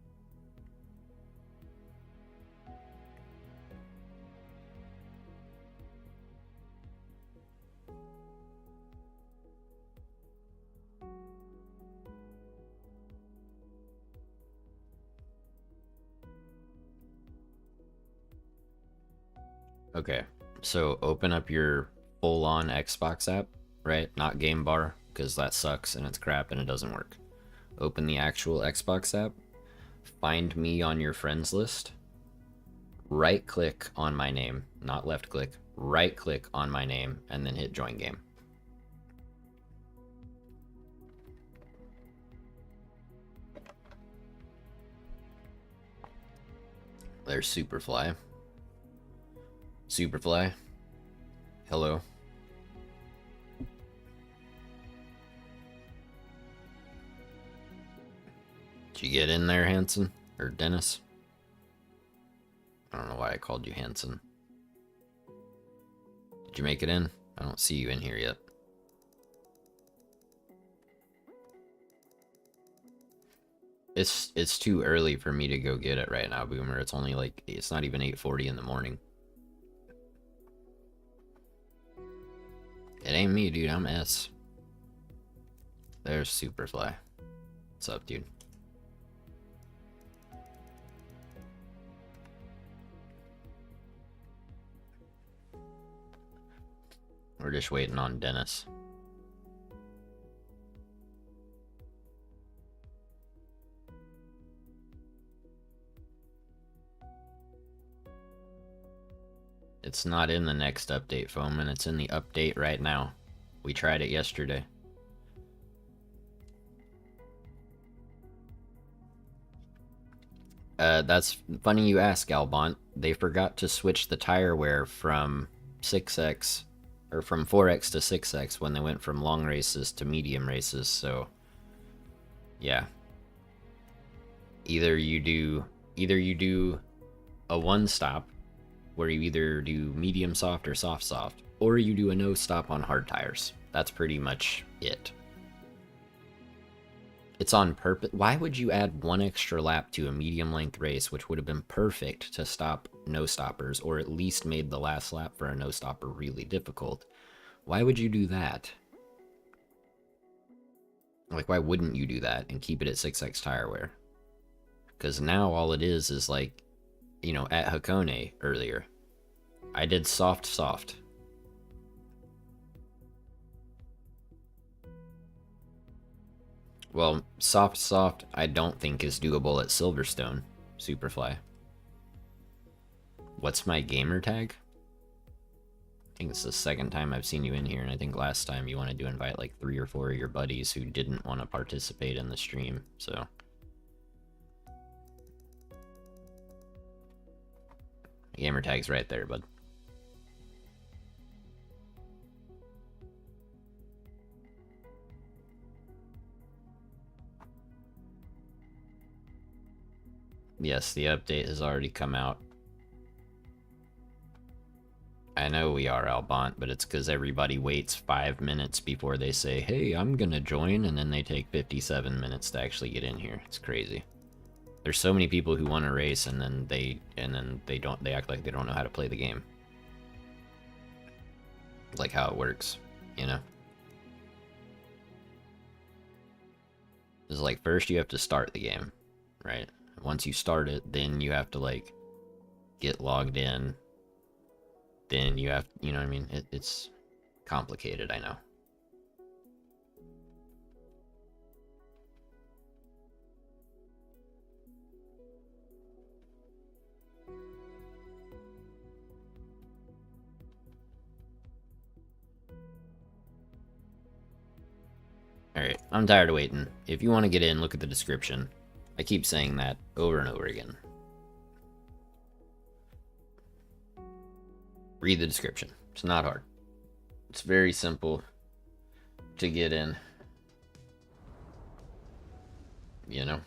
Okay, so open up your full-on Xbox app, right? Not Game Bar, because that sucks and it's crap and it doesn't work. Open the actual Xbox app, find me on your friends list, right-click on my name, not left-click, right-click on my name, and then hit Join Game. There's Superfly. Superfly. Hello. Did you get in there, Hanson? Or Dennis? I don't know why I called you Hanson. Did you make it in? I don't see you in here yet. It's too early for me to go get it right now, Boomer. It's only like, it's not even 8:40 in the morning. It ain't me, dude. I'm S. There's Superfly. What's up, dude? We're just waiting on Dennis. It's not in the next update, Foeman. It's in the update right now. We tried it yesterday. That's funny you ask, Albont. They forgot to switch the tire wear from 6x, or from 4x to 6x when they went from long races to medium races, so yeah. Either you do a one stop where you either do medium soft or soft soft, or you do a no stop on hard tires. That's pretty much it. It's on purpose. Why would you add one extra lap to a medium length race, which would have been perfect to stop no stoppers, or at least made the last lap for a no stopper really difficult? Why would you do that? Like, why wouldn't you do that and keep it at 6x tire wear? Because now all it is like, you know, at Hakone earlier, I did soft soft. Well, soft soft I don't think is doable at Silverstone, Superfly. What's my gamer tag? I think it's the second time I've seen you in here, and I think last time you wanted to invite like 3 or 4 of your buddies who didn't want to participate in the stream, so. Gamer tag's right there, bud. Yes, the update has already come out. I know we are, Albont, but it's because everybody waits 5 minutes before they say, hey, I'm gonna join, and then they take 57 minutes to actually get in here. It's crazy. There's so many people who want to race, and then they act like they don't know how to play the game. Like how it works, you know? It's like, first you have to start the game, right? Once you start it, then you have to, like, get logged in. Then you have, you know what I mean? It's complicated, I know. Alright, Alright, I'm tired of waiting. If you want to get in, look at the description. I keep saying that over and over again. Read the description. It's not hard. It's very simple to get in. You know?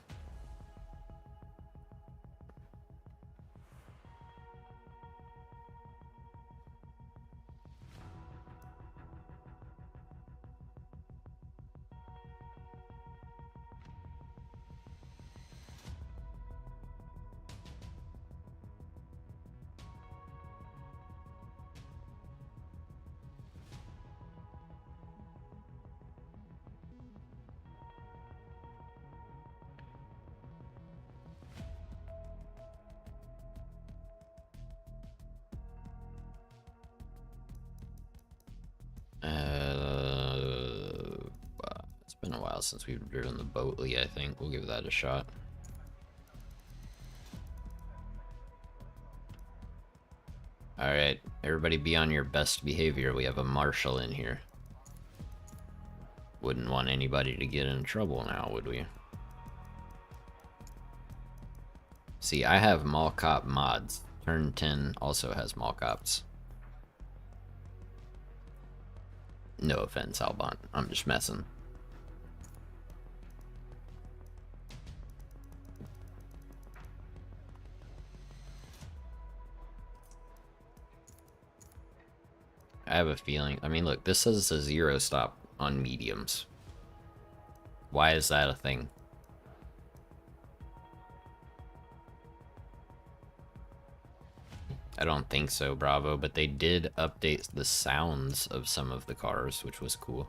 It's been a while since we've driven the Boatley, I think. We'll give that a shot. Alright, everybody be on your best behavior. We have a marshal in here. Wouldn't want anybody to get in trouble now, would we? See, I have mall cop mods. Turn 10 also has mall cops. No offense, Albon. I'm just messing. I have a feeling. I mean, look, this says a 0 stop on mediums. Why is that a thing? I don't think so, Bravo, but they did update the sounds of some of the cars, which was cool.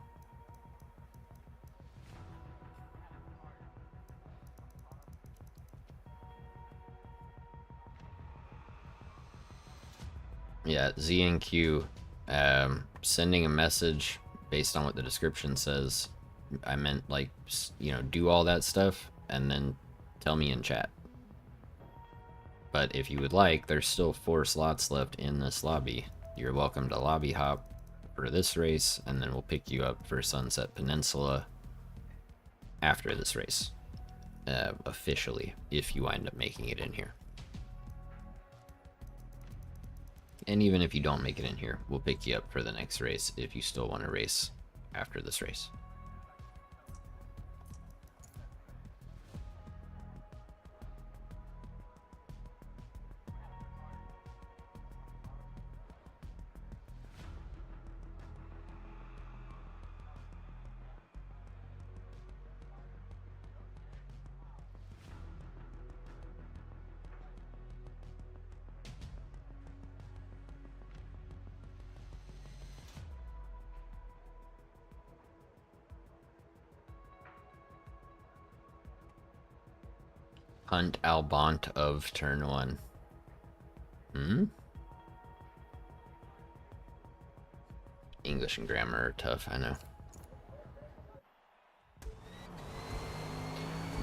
Yeah, Z and Q, sending a message based on what the description says. I meant, like, you know, do all that stuff and then tell me in chat. But if you would like, there's still 4 slots left in this lobby. You're welcome to lobby hop for this race, and then we'll pick you up for Sunset Peninsula after this race. Officially, if you wind up making it in here. And even if you don't make it in here, we'll pick you up for the next race if you still want to race after this race. Hunt Albont of turn 1. English and grammar are tough, I know.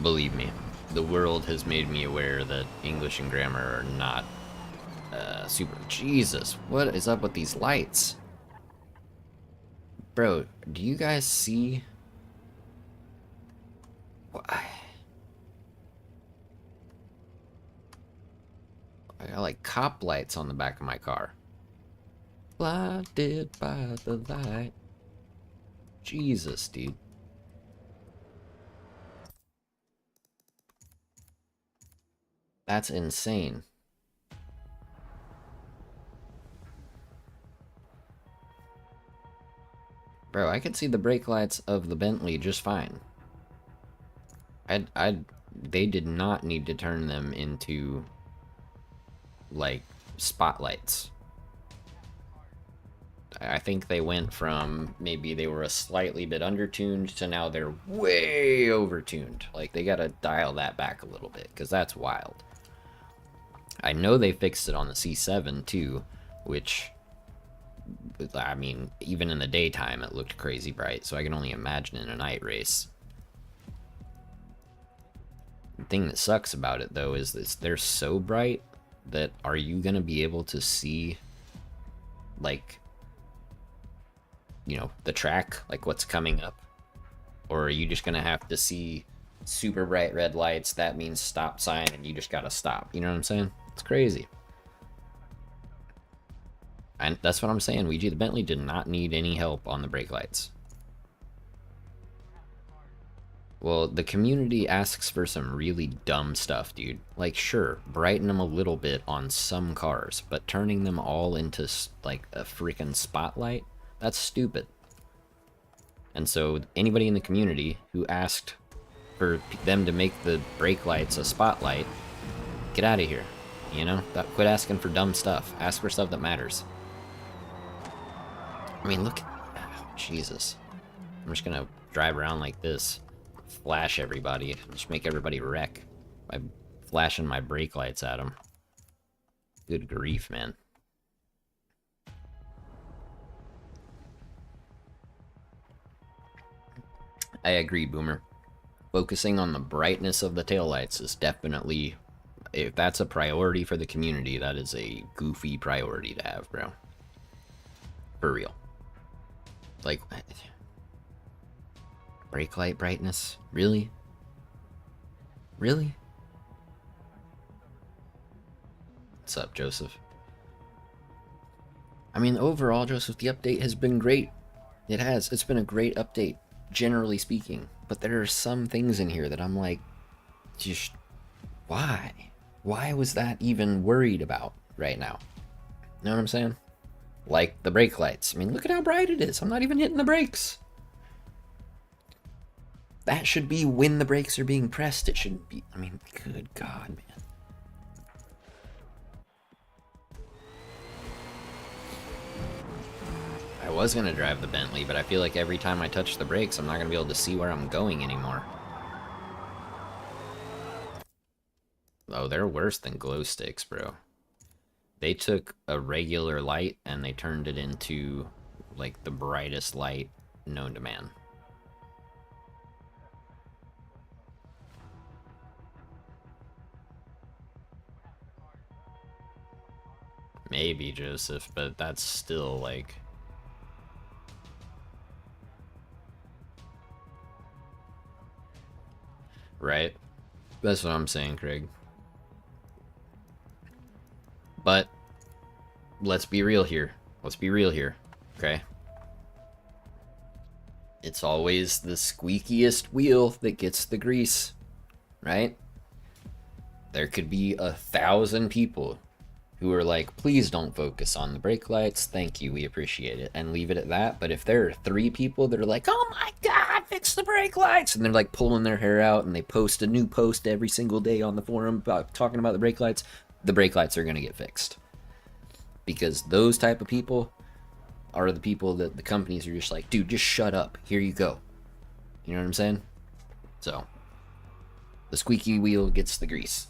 Believe me, the world has made me aware that English and grammar are not super. Jesus, what is up with these lights? Bro, do you guys see? Why? I got like cop lights on the back of my car. Blinded by the light. Jesus, dude. That's insane. Bro, I could see the brake lights of the Bentley just fine. They did not need to turn them into like spotlights. I think they went from maybe they were a slightly bit undertuned to now they're way overtuned. Like, they gotta dial that back a little bit, because that's wild. I know they fixed it on the C7 too, which, I mean, even in the daytime it looked crazy bright, so I can only imagine in a night race. The thing that sucks about it though is that they're so bright that are you gonna be able to see, like, you know, the track, like what's coming up? Or are you just gonna have to see super bright red lights, that means stop sign, and you just gotta stop? You know what I'm saying? It's crazy. And that's what I'm saying, Ouija. The Bentley did not need any help on the brake lights. Well, the community asks for some really dumb stuff, dude. Like, sure, brighten them a little bit on some cars, but turning them all into, like, a freaking spotlight? That's stupid. And so, anybody in the community who asked for them to make the brake lights a spotlight, get out of here. You know? Quit asking for dumb stuff. Ask for stuff that matters. I mean, look. Oh, Jesus. I'm just gonna drive around like this. Flash everybody. Just make everybody wreck by flashing my brake lights at them. Good grief, man. I agree, Boomer. Focusing on the brightness of the taillights is definitely, if that's a priority for the community, that is a goofy priority to have, bro. For real. Like, brake light brightness? Really? Really? What's up, Joseph? I mean, overall, Joseph, the update has been great. It has. It's been a great update, generally speaking. But there are some things in here that I'm like, just, why? Why was that even worried about right now? You know what I'm saying? Like the brake lights. I mean, look at how bright it is. I'm not even hitting the brakes. That should be when the brakes are being pressed. It shouldn't be. I mean, good God, man. I was going to drive the Bentley, but I feel like every time I touch the brakes, I'm not going to be able to see where I'm going anymore. Oh, they're worse than glow sticks, bro. They took a regular light and they turned it into, like, the brightest light known to man. Maybe, Joseph, but that's still, like... Right? That's what I'm saying, Craig. But, let's be real here. Let's be real here, okay? It's always the squeakiest wheel that gets the grease, right? There could be 1,000 people who are like, please don't focus on the brake lights, thank you, we appreciate it, and leave it at that. But if there are 3 people that are like, oh my God, fix the brake lights, and they're like pulling their hair out, and they post a new post every single day on the forum about talking about the brake lights are going to get fixed. Because those type of people are the people that the companies are just like, dude, just shut up, here you go. You know what I'm saying? So, the squeaky wheel gets the grease.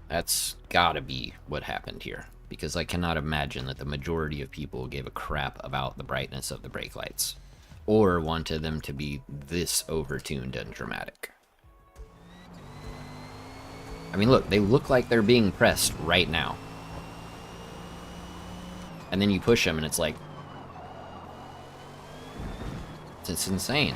That's gotta be what happened here, because I cannot imagine that the majority of people gave a crap about the brightness of the brake lights, or wanted them to be this overtuned and dramatic. I mean, look, they look like they're being pressed right now. And then you push them and it's like... It's insane.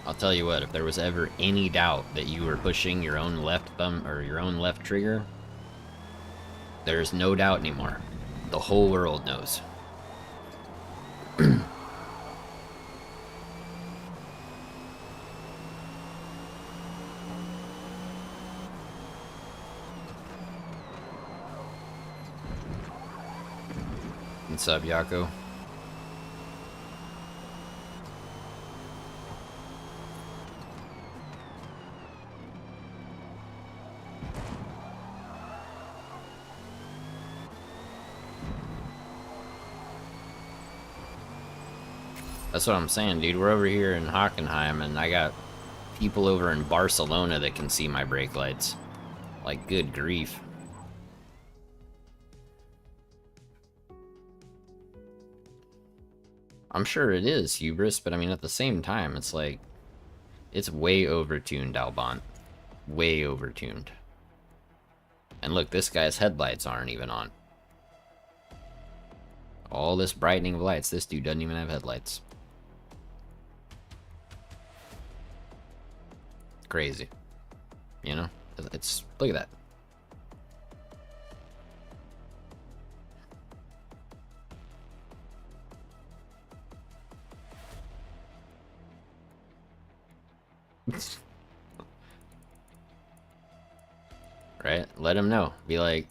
I'll tell you what, if there was ever any doubt that you were pushing your own left thumb or your own left trigger, there's no doubt anymore. The whole world knows. What's up, Yako? That's what I'm saying, dude. We're over here in Hockenheim, and I got people over in Barcelona that can see my brake lights. Like, good grief. I'm sure it is hubris, but I mean, at the same time, it's like... It's way overtuned, Albont. Way overtuned. And look, this guy's headlights aren't even on. All this brightening of lights, this dude doesn't even have headlights. Crazy. You know? It's, look at that. Right? Let him know. Be like,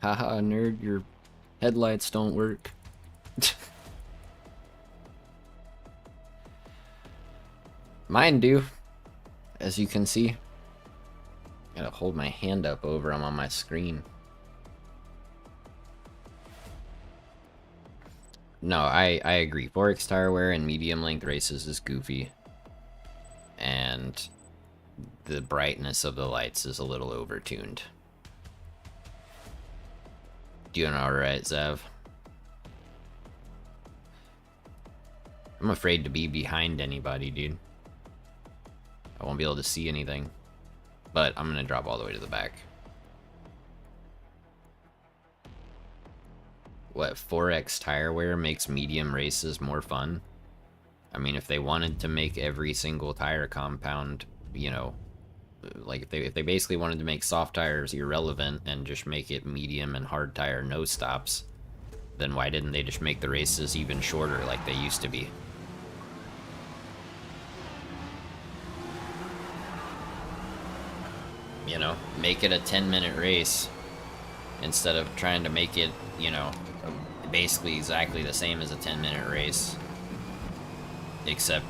haha, nerd, your headlights don't work. Mine do, as you can see. Gotta hold my hand up over them on my screen. No, I agree. 4X tire wear in medium length races is goofy. And the brightness of the lights is a little overtuned. Doing alright, Zav. I'm afraid to be behind anybody, dude. I won't be able to see anything. But I'm gonna drop all the way to the back. What, 4X tire wear makes medium races more fun? I mean, if they wanted to make every single tire compound, you know, like if they basically wanted to make soft tires irrelevant and just make it medium and hard tire no stops, then why didn't they just make the races even shorter like they used to be? You know, make it a 10-minute race instead of trying to make it, you know, basically exactly the same as a 10-minute race, except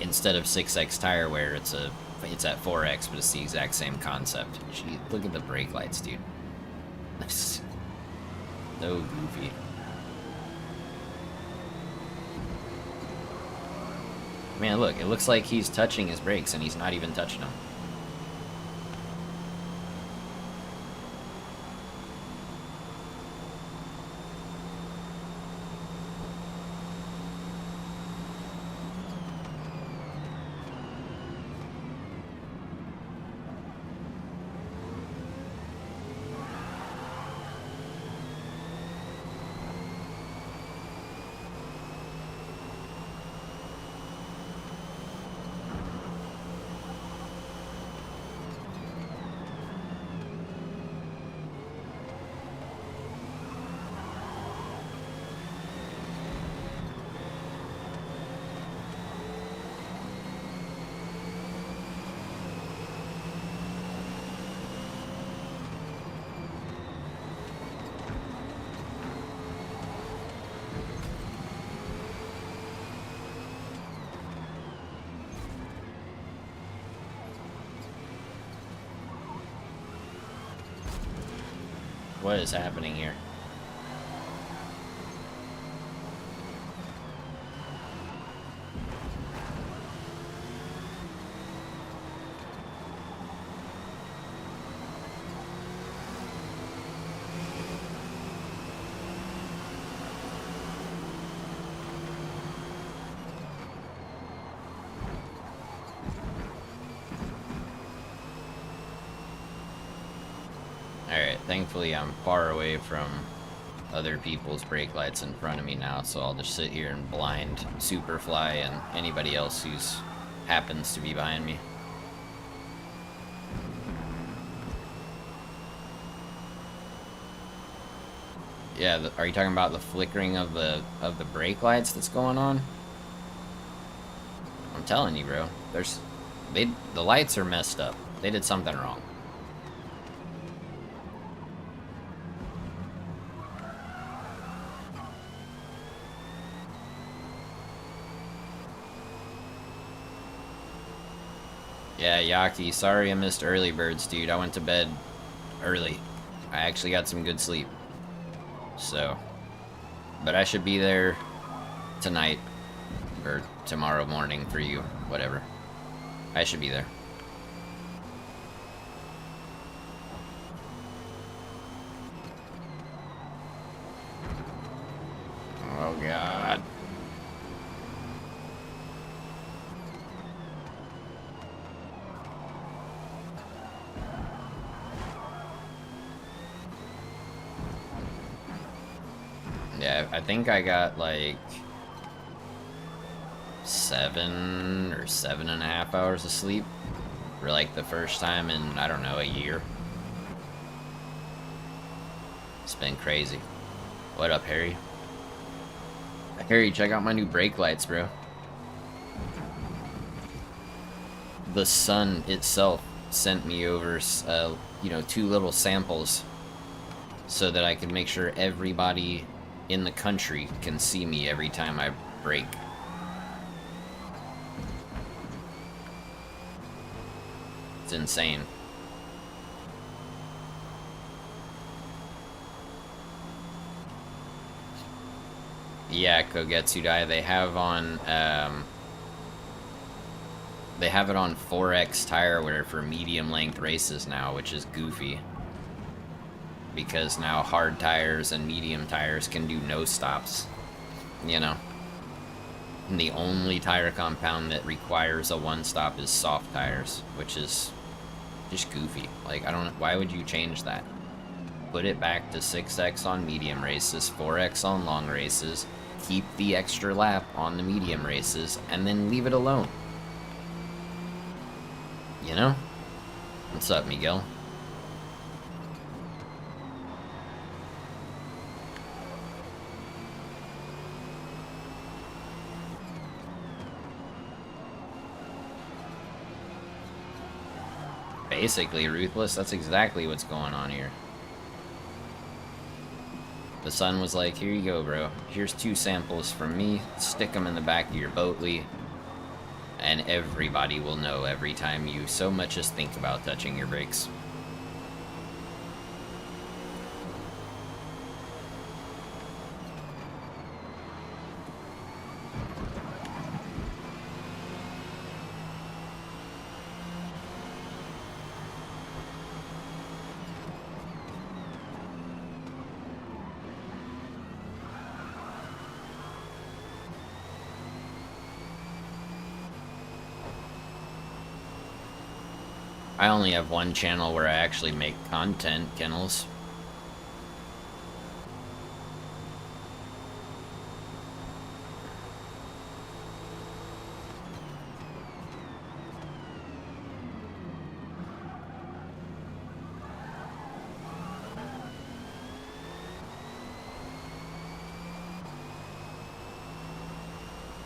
instead of 6X tire wear, it's at 4X, but it's the exact same concept. Gee, look at the brake lights, dude. So goofy. Man, look, it looks like he's touching his brakes and he's not even touching them. What is happening here? Alright, thankfully I'm far away from other people's brake lights in front of me now, so I'll just sit here and blind Superfly and anybody else who's happens to be behind me. Yeah, are you talking about the flickering of the brake lights that's going on? I'm telling you, bro. The lights are messed up. They did something wrong. Yeah, Yaki, sorry I missed early birds, dude. I went to bed early. I actually got some good sleep. So, but I should be there tonight or tomorrow morning for you, whatever. I should be there. Oh God. I think I got like 7 or 7.5 hours of sleep for like the first time in, I don't know, a year. It's been crazy. What up, Harry? Harry, check out my new brake lights, bro. The sun itself sent me over, you know, 2 little samples so that I can make sure everybody in the country can see me every time I brake. It's insane. Yeah, Kogetsudai, they have it on 4X tire wear for medium length races now, which is goofy. Because now hard tires and medium tires can do no stops, you know. And the only tire compound that requires a one stop is soft tires, which is just goofy. Like, I don't know, why would you change that? Put it back to 6X on medium races, 4X on long races, keep the extra lap on the medium races, and then leave it alone. You know? What's up, Miguel? Basically, Ruthless, that's exactly what's going on here. The sun was like, here you go, bro. Here's 2 samples from me. Stick them in the back of your Boatly. And everybody will know every time you so much as think about touching your brakes. I only have one channel where I actually make content, Kennels.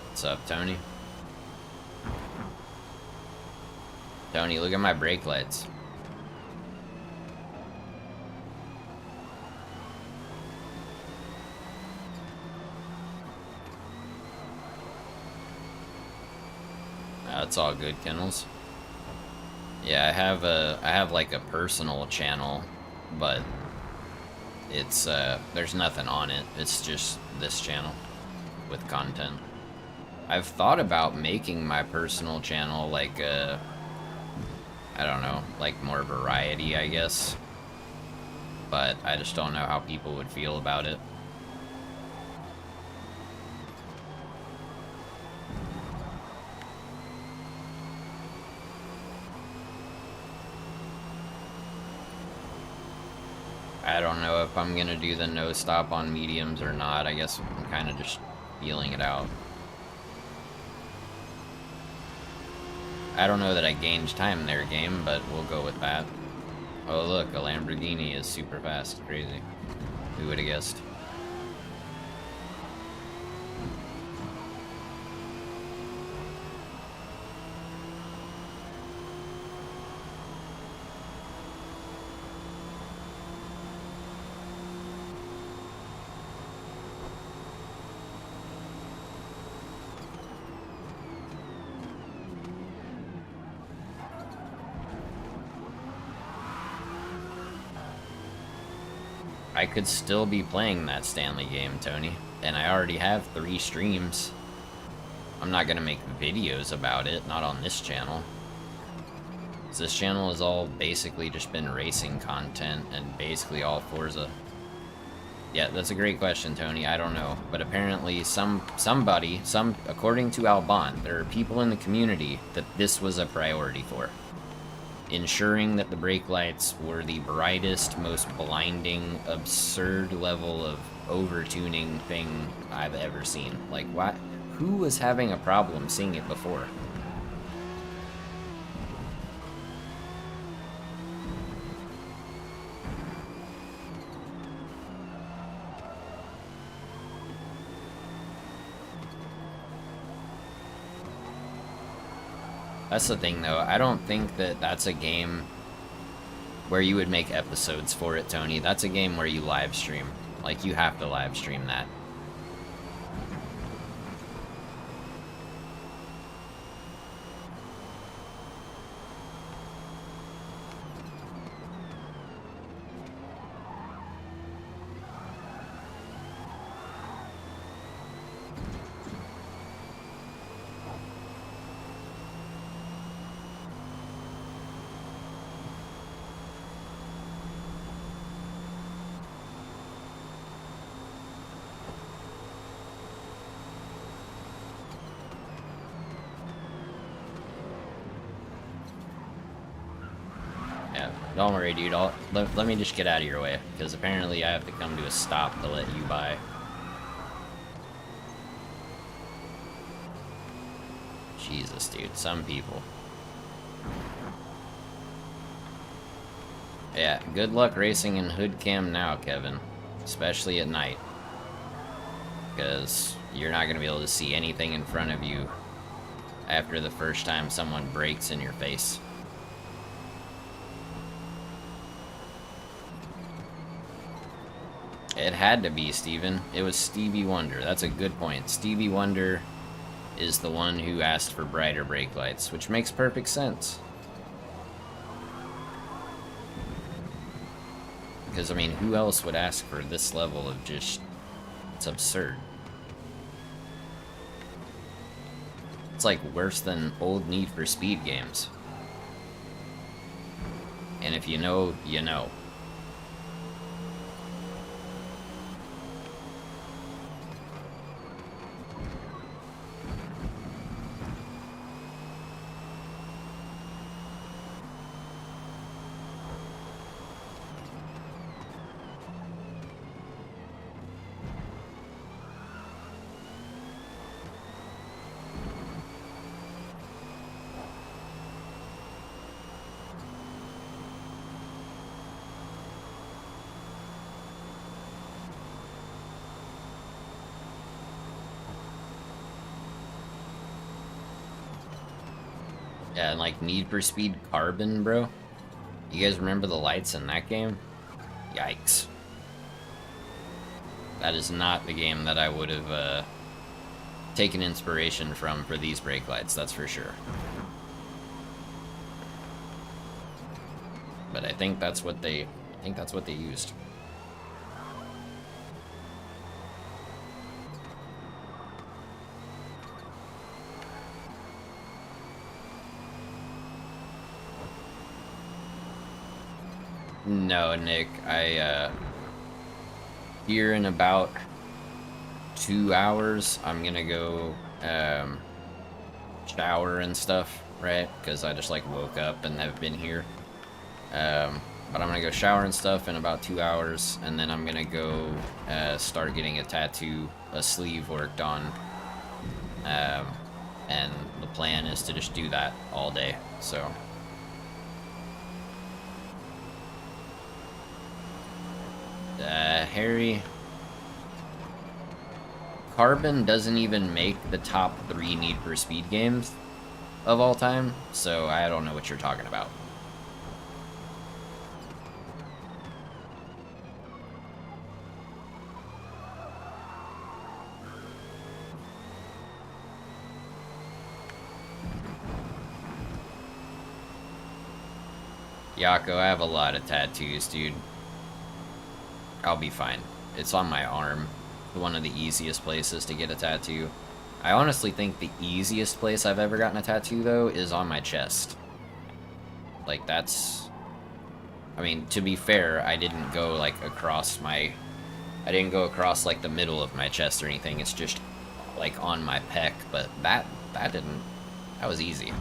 What's up, Tony? Tony, look at my brake lights. That's all good, Kennels. Yeah, I have like a personal channel, but it's there's nothing on it. It's just this channel with content. I've thought about making my personal channel like a, I don't know, like more variety, I guess. But I just don't know how people would feel about it. I don't know if I'm gonna do the no stop on mediums or not. I guess I'm kind of just feeling it out. I don't know that I gained time there, game, but we'll go with that. Oh look, a Lamborghini is super fast. Crazy. Who would have guessed? I could still be playing that Stanley game, Tony, and I already have 3 streams. I'm not gonna make videos about it, not on this channel. So this channel has all basically just been racing content and basically all Forza. Yeah, that's a great question, Tony. I don't know, but apparently somebody, according to Alban, there are people in the community that this was a priority for. Ensuring that the brake lights were the brightest, most blinding, absurd level of over-tuning thing I've ever seen. Like, what? Who was having a problem seeing it before? That's the thing, though. I don't think that that's a game where you would make episodes for it, Tony. That's a game where you live stream. Like, you have to live stream that. Don't worry, dude. Let me just get out of your way, because apparently I have to come to a stop to let you by. Jesus, dude. Some people. Yeah, good luck racing in hood cam now, Kevin. Especially at night. Because you're not going to be able to see anything in front of you after the first time someone brakes in your face. It had to be, Steven. It was Stevie Wonder. That's a good point. Stevie Wonder is the one who asked for brighter brake lights, which makes perfect sense. Because, I mean, who else would ask for this level of just... It's absurd. It's like worse than old Need for Speed games. And if you know, you know. Yeah, and like Need for Speed Carbon, bro. You guys remember the lights in that game? Yikes. That is not the game that I would have taken inspiration from for these brake lights, that's for sure. But I think that's what they used. No, Nick, here in about 2 hours, I'm gonna go, shower and stuff, right? Because I just, like, woke up and have been here. But I'm gonna go shower and stuff in about 2 hours, and then I'm gonna go, start getting a sleeve worked on. And the plan is to just do that all day, so... Harry, Carbon doesn't even make the top 3 Need for Speed games of all time, so I don't know what you're talking about. Yako, I have a lot of tattoos, dude. I'll be fine. It's on my arm. One of the easiest places to get a tattoo. I honestly think the easiest place I've ever gotten a tattoo, though, is on my chest. Like, that's... I mean, to be fair, I didn't go, like, across, like, the middle of my chest or anything. It's just, like, on my pec. But that was easy.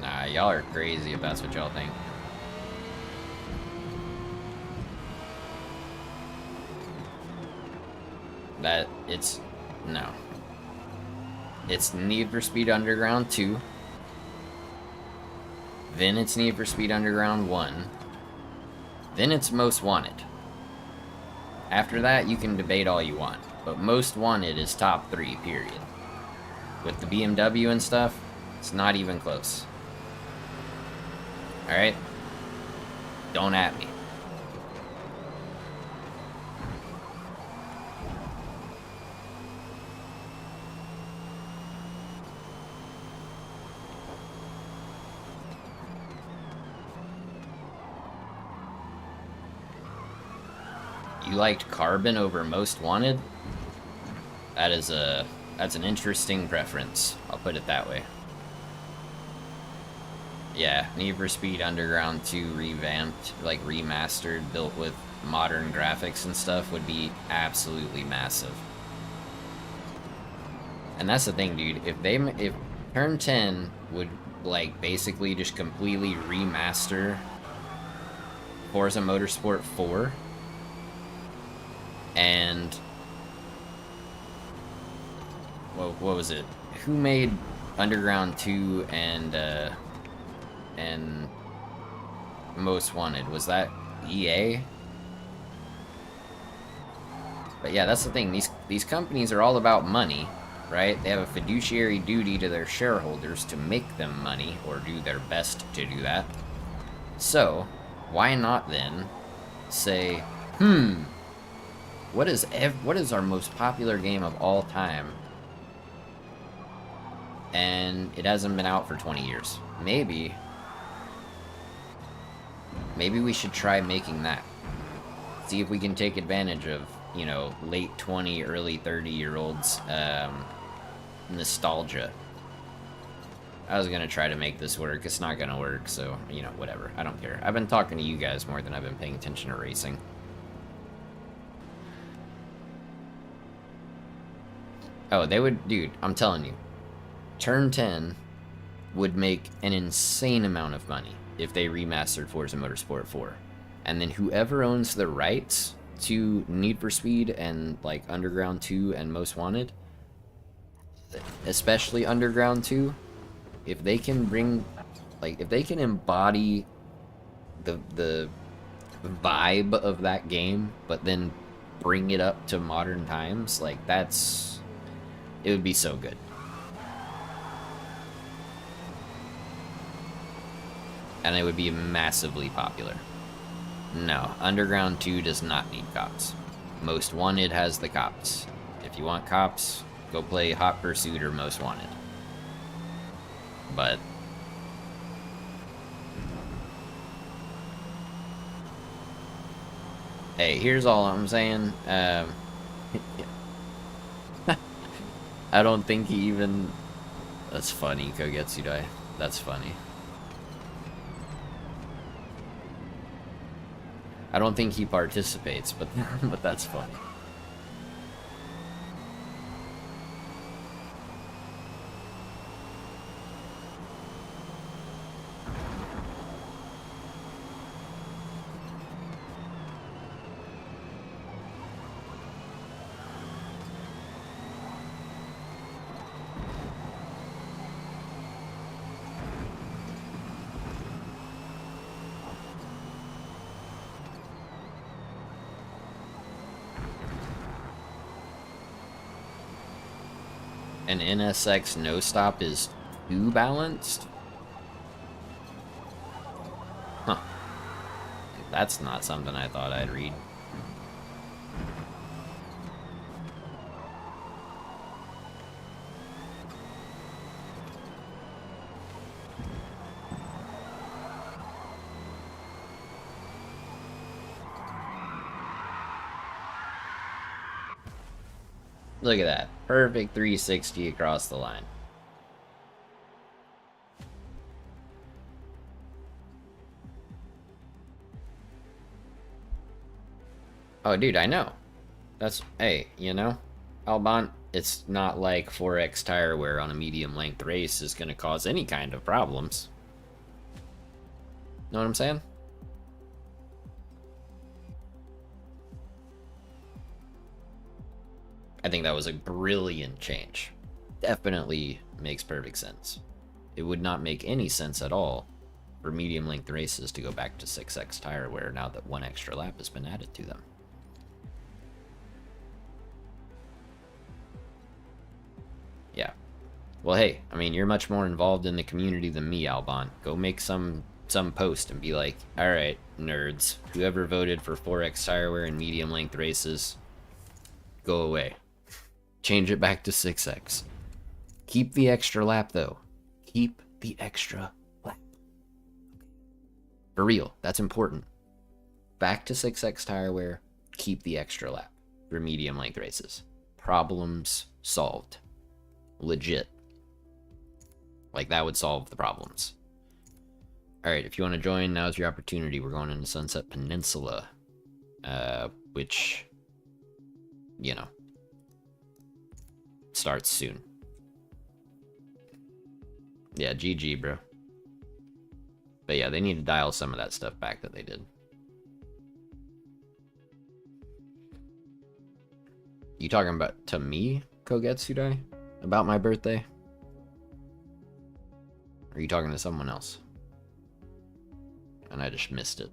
Nah, y'all are crazy if that's what y'all think. That, it's, no. It's Need for Speed Underground 2. Then it's Need for Speed Underground 1. Then it's Most Wanted. After that, you can debate all you want. But Most Wanted is top 3, period. With the BMW and stuff, it's not even close. Alright? Don't at me. You liked Carbon over Most Wanted? That's an interesting preference. I'll put it that way. Yeah, Need for Speed Underground 2 revamped, like remastered, built with modern graphics and stuff would be absolutely massive. And that's the thing, dude. If Turn 10 would like basically just completely remaster Forza Motorsport 4 and what was it? Who made Underground 2 and Most Wanted? Was that EA? But yeah, that's the thing. These companies are all about money, right? They have a fiduciary duty to their shareholders to make them money, or do their best to do that. So, why not then say, what is our most popular game of all time? And it hasn't been out for 20 years. Maybe we should try making that. See if we can take advantage of, you know, late 20, early 30-year-olds nostalgia. I was gonna try to make this work. It's not gonna work, so, you know, whatever. I don't care. I've been talking to you guys more than I've been paying attention to racing. Oh, they would... Dude, I'm telling you. Turn 10 would make an insane amount of money if they remastered Forza Motorsport 4. And then whoever owns the rights to Need for Speed and, like, Underground 2 and Most Wanted, especially Underground 2, if they can bring, like, if they can embody the vibe of that game, but then bring it up to modern times, like, it would be so good. And it would be massively popular. No, Underground 2 does not need cops. Most Wanted has the cops. If you want cops, go play Hot Pursuit or Most Wanted. But... hey, here's all I'm saying. I don't think he even... That's funny, Kogetsudai. That's funny. I don't think he participates, but but that's funny. An NSX no stop is too balanced? Huh. That's not something I thought I'd read. Look at that. Perfect 360 across the line. Oh, dude, I know. That's... hey, you know? Albon, it's not like 4X tire wear on a medium length race is going to cause any kind of problems. Know what I'm saying? I think that was a brilliant change. Definitely makes perfect sense. It would not make any sense at all for medium length races to go back to 6x tire wear now that one extra lap has been added to them. Yeah. Well, hey, I mean, you're much more involved in the community than me, Albon. Go make some post and be like, all right, nerds, whoever voted for 4x tire wear and medium length races, go away. Change it back to 6x. Keep the extra lap, though. Keep the extra lap. For real, that's important. Back to 6x tire wear, keep the extra lap for medium length races. Problems solved. Legit. Like, that would solve the problems. Alright, if you want to join, now's your opportunity. We're going into Sunset Peninsula. Which, you know, starts soon. Yeah, GG, bro. But yeah, they need to dial some of that stuff back that they did. You talking about to me, Kogetsudai? About my birthday? Or are you talking to someone else? And I just missed it.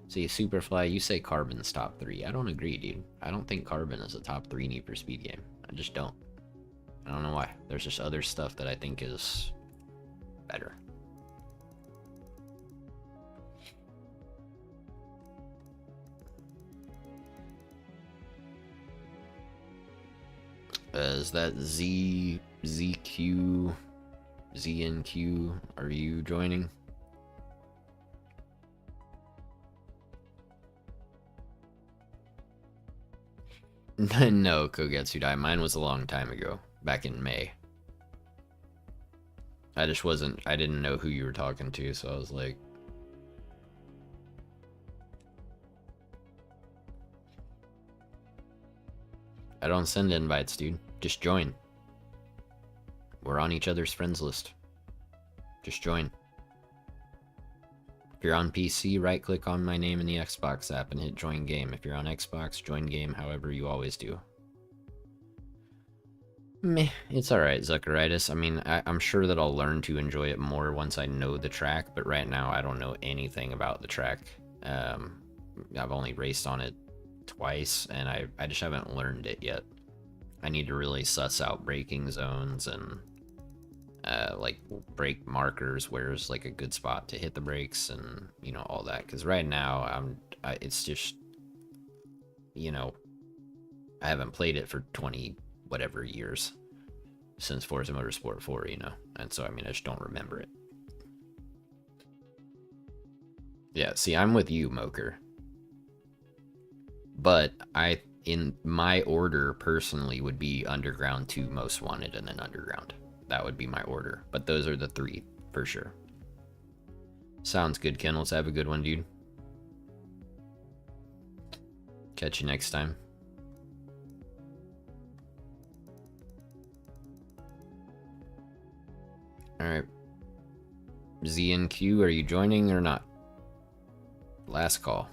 See, Superfly, you say Carbon's top 3. I don't agree, dude. I don't think Carbon is a top 3 Need for Speed game. I just don't. I don't know why. There's just other stuff that I think is better. Is that ZQ, ZNQ? Are you joining? No, Kogetsudai. Mine was a long time ago, back in May. I didn't know who you were talking to, so I was like... I don't send invites, dude. Just join. We're on each other's friends list. Just join. If you're on PC, right-click on my name in the Xbox app and hit join game. If you're on Xbox, join game however you always do. Meh, it's alright, Zuckeritis. I mean, I'm sure that I'll learn to enjoy it more once I know the track, but right now I don't know anything about the track. I've only raced on it twice, and I just haven't learned it yet. I need to really suss out braking zones and like brake markers, where's like a good spot to hit the brakes, and you know, all that. Because right now it's just, you know, I haven't played it for 20 whatever years since Forza Motorsport 4, you know, and so I mean I just don't remember it. Yeah, see, I'm with you, Moker. But in my order personally would be Underground 2 Most Wanted and then Underground. That would be my order. But those are the 3 for sure. Sounds good, Ken. Let's have a good one, dude. Catch you next time. Alright. Z and Q, are you joining or not? Last call.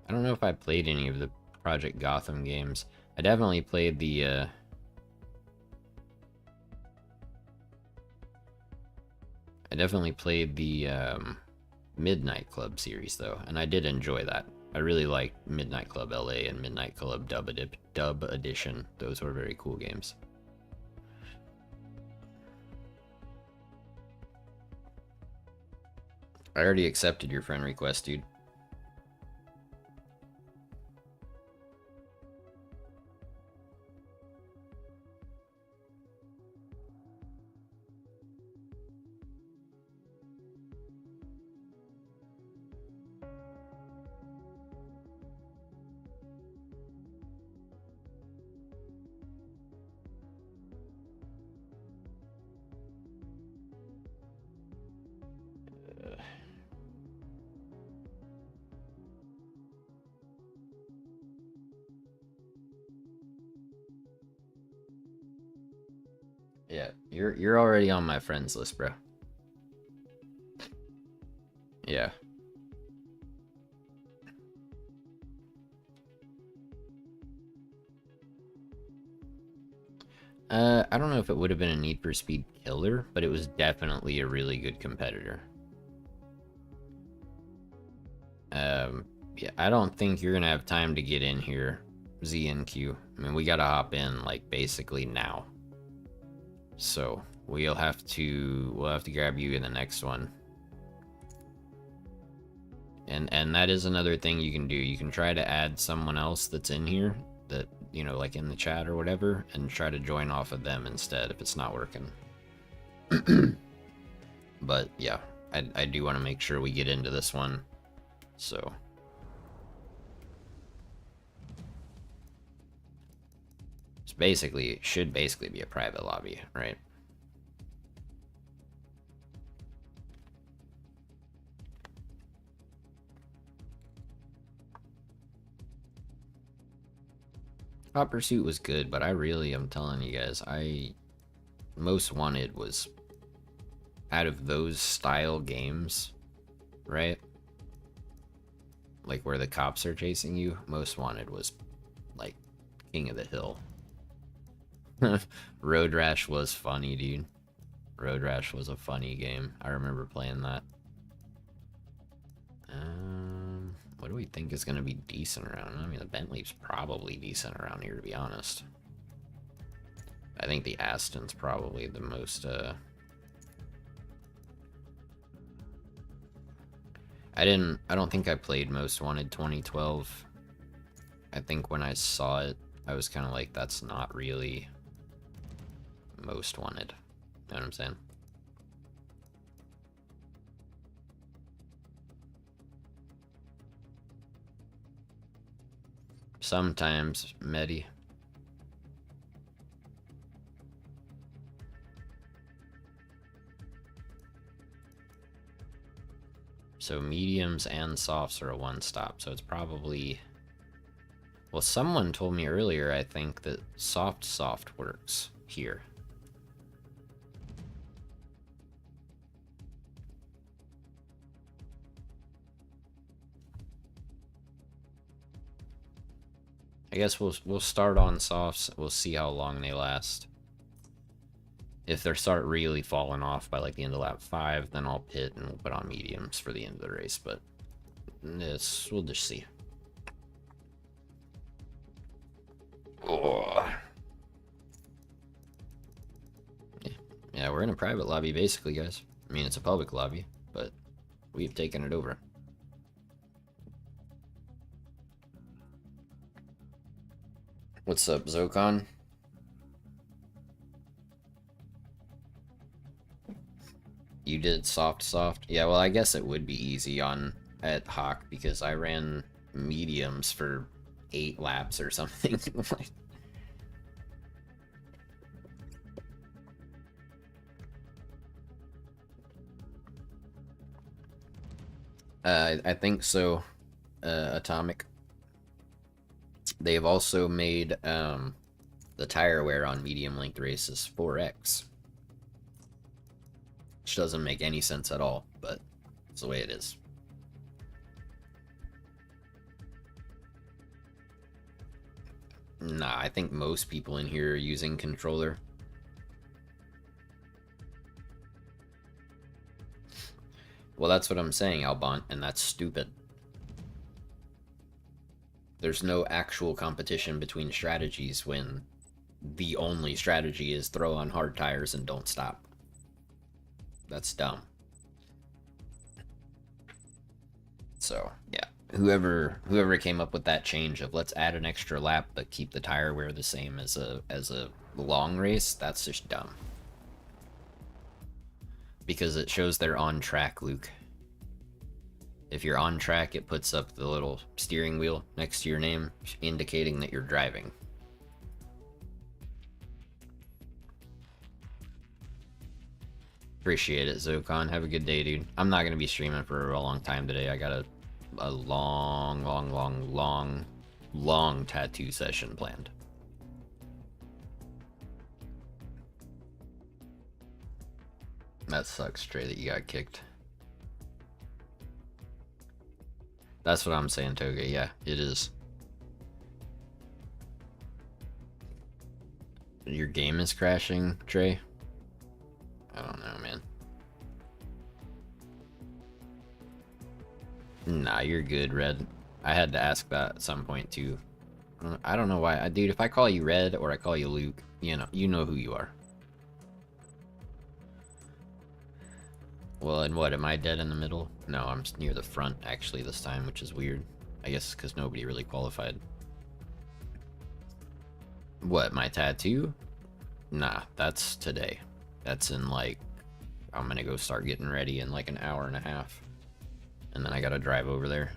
I don't know if I played any of the Project Gotham games. I definitely played the Midnight Club series though, and I did enjoy that. I really liked Midnight Club LA and Midnight Club Dub Edition. Those were very cool games. I already accepted your friend request, dude. Yeah, you're already on my friends list, bro. Yeah. I don't know if it would have been a Need for Speed killer, but it was definitely a really good competitor. Yeah, I don't think you're gonna have time to get in here, Z and Q. I mean, we gotta hop in like basically now. So we'll have to grab you in the next one. And that is another thing you can do. You can try to add someone else that's in here that, you know, like in the chat or whatever, and try to join off of them instead if it's not working. But yeah, I do want to make sure we get into this one. So it's basically, should basically be a private lobby, right? Hot Pursuit was good, but I really am telling you guys, Most Wanted was, out of those style games, right? Like where the cops are chasing you, Most Wanted was like king of the hill. Road Rash was funny, dude. Road Rash was a funny game. I remember playing that. What do we think is going to be decent around? I mean, the Bentley's probably decent around here, to be honest. I think the Aston's probably the most, I don't think I played Most Wanted 2012. I think when I saw it, I was kind of like, that's not really Most Wanted. You know what I'm saying? Sometimes, Medi. So mediums and softs are a one-stop, so it's probably... Well, someone told me earlier, I think, that soft works here. I guess we'll start on softs. We'll see how long they last. If they start really falling off by like the end of lap 5, then I'll pit and we'll put on mediums for the end of the race. But this, we'll just see. Oh. Yeah, we're in a private lobby basically, guys. I mean, it's a public lobby, but we've taken it over. What's up, Zocon? You did soft. Yeah, well, I guess it would be easy at Hawk because I ran mediums for 8 laps or something. I think so. Atomic. They've also made the tire wear on medium length races 4x. Which doesn't make any sense at all, but it's the way it is. Nah, I think most people in here are using controller. Well, that's what I'm saying, Albont, and that's stupid. There's no actual competition between strategies when the only strategy is throw on hard tires and don't stop. That's dumb. So, yeah. Whoever came up with that change of let's add an extra lap but keep the tire wear the same as a long race, that's just dumb. Because it shows they're on track, Luke. If you're on track, it puts up the little steering wheel next to your name, indicating that you're driving. Appreciate it, Zocon. Have a good day, dude. I'm not going to be streaming for a long time today. I got a long tattoo session planned. That sucks, Trey, that you got kicked. That's what I'm saying, Toga. Yeah, it is. Your game is crashing, Trey? I don't know, man. Nah, you're good, Red. I had to ask that at some point, too. I don't know why. Dude, if I call you Red or I call you Luke, you know who you are. Well, and what, am I dead in the middle? No, I'm near the front, actually, this time, which is weird. I guess because nobody really qualified. What, my tattoo? Nah, that's today. That's in, like, I'm gonna go start getting ready in, like, an hour and a half. And then I gotta drive over there.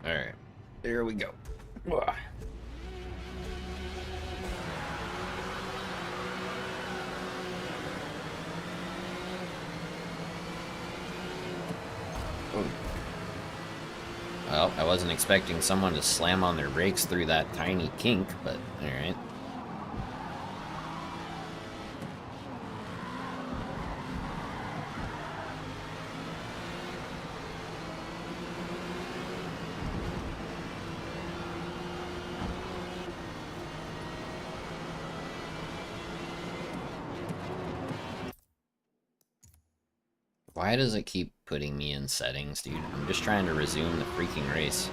Alright, there we go. Ugh. Well, I wasn't expecting someone to slam on their brakes through that tiny kink, but alright. Why does it keep putting me in settings, dude? I'm just trying to resume the freaking race.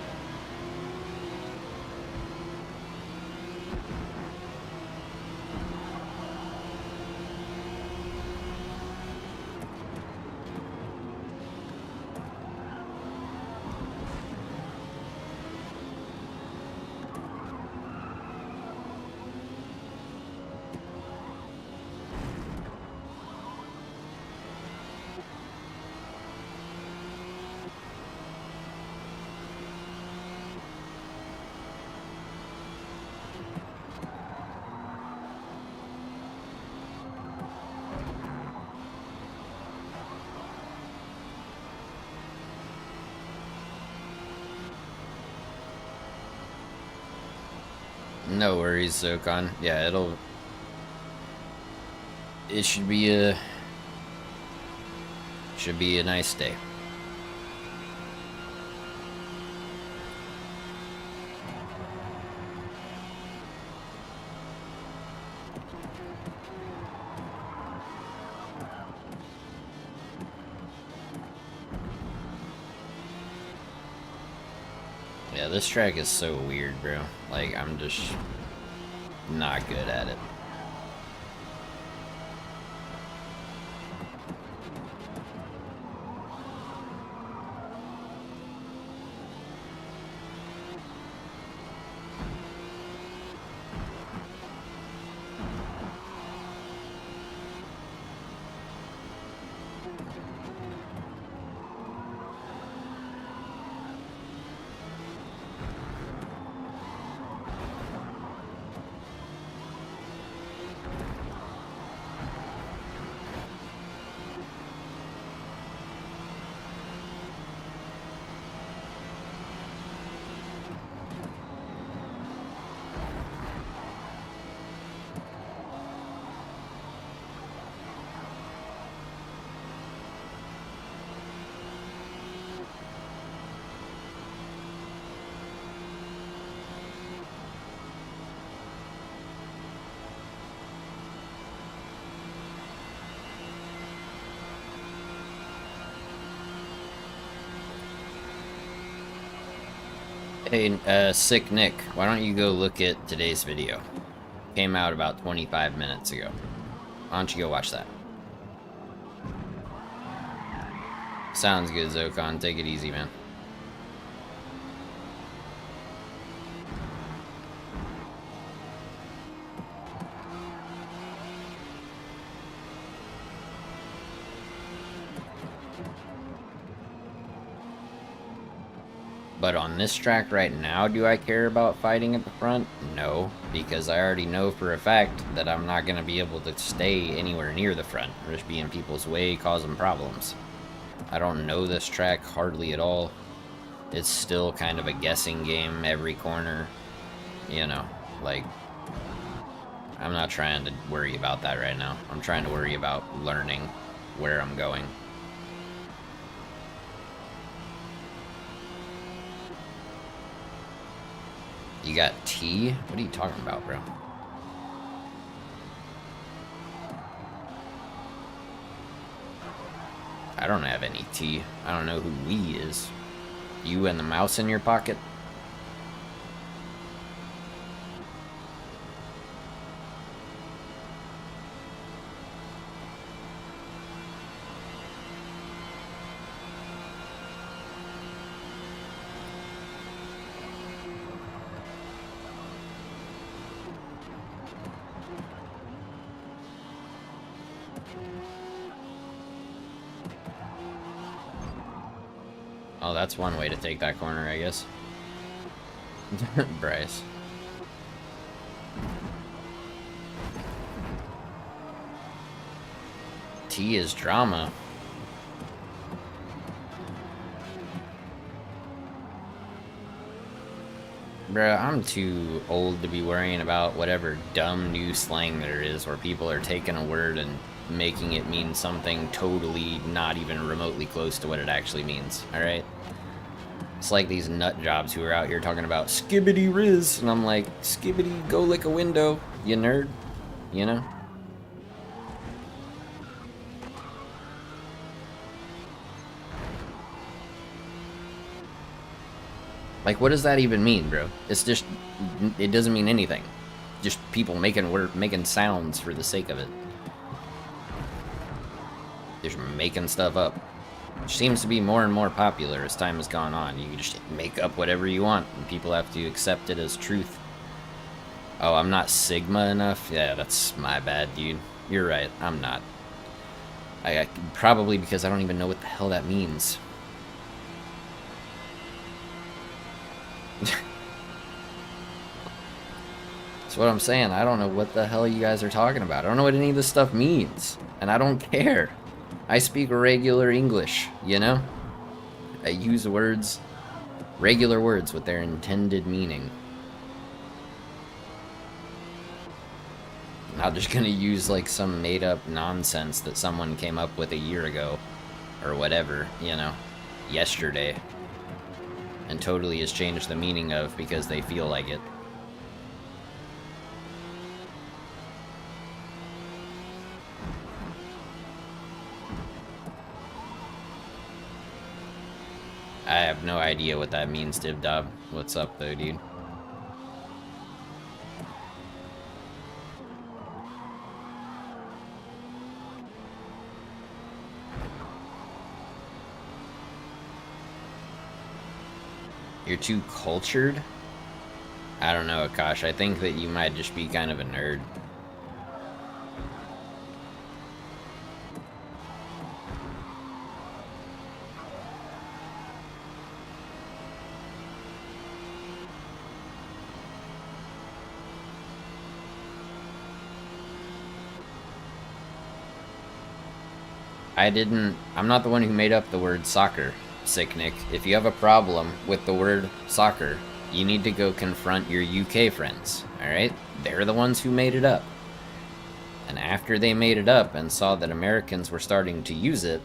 No worries, Zokon. Yeah, it should be a nice day. Yeah, this track is so weird, bro. Like, I'm just not good at it. Hey, Sick Nick, why don't you go look at today's video? Came out about 25 minutes ago. Why don't you go watch that? Sounds good, Zokon. Take it easy, man. But on this track right now, do I care about fighting at the front? No, because I already know for a fact that I'm not going to be able to stay anywhere near the front. Or just be in people's way, causing problems. I don't know this track hardly at all. It's still kind of a guessing game every corner. You know, like, I'm not trying to worry about that right now. I'm trying to worry about learning where I'm going. You got tea? What are you talking about, bro? I don't have any tea. I don't know who we is. You and the mouse in your pocket? Oh, that's one way to take that corner, I guess. Bryce. T is drama. Bruh, I'm too old to be worrying about whatever dumb new slang there is where people are taking a word and making it mean something totally not even remotely close to what it actually means, alright? It's like these nut jobs who are out here talking about skibbity riz, and I'm like, skibbity go lick a window, you nerd, you know? Like, what does that even mean, bro? It's just, it doesn't mean anything. Just people making sounds for the sake of it. Just making stuff up. Which seems to be more and more popular as time has gone on. You can just make up whatever you want, and people have to accept it as truth. Oh, I'm not Sigma enough? Yeah, that's my bad, dude. You're right, I'm not. Probably because I don't even know what the hell that means. That's what I'm saying. I don't know what the hell you guys are talking about. I don't know what any of this stuff means. And I don't care. I speak regular English, you know? I use words, regular words with their intended meaning. I'm not just gonna use like some made up nonsense that someone came up with a year ago. Or whatever, you know, yesterday. And totally has changed the meaning of because they feel like it. I have no idea what that means, Dibdob. What's up, though, dude? You're too cultured? I don't know, Akash. I think that you might just be kind of a nerd. I'm not the one who made up the word soccer, Sick Nick. If you have a problem with the word soccer, you need to go confront your UK friends, alright? They're the ones who made it up. And after they made it up and saw that Americans were starting to use it,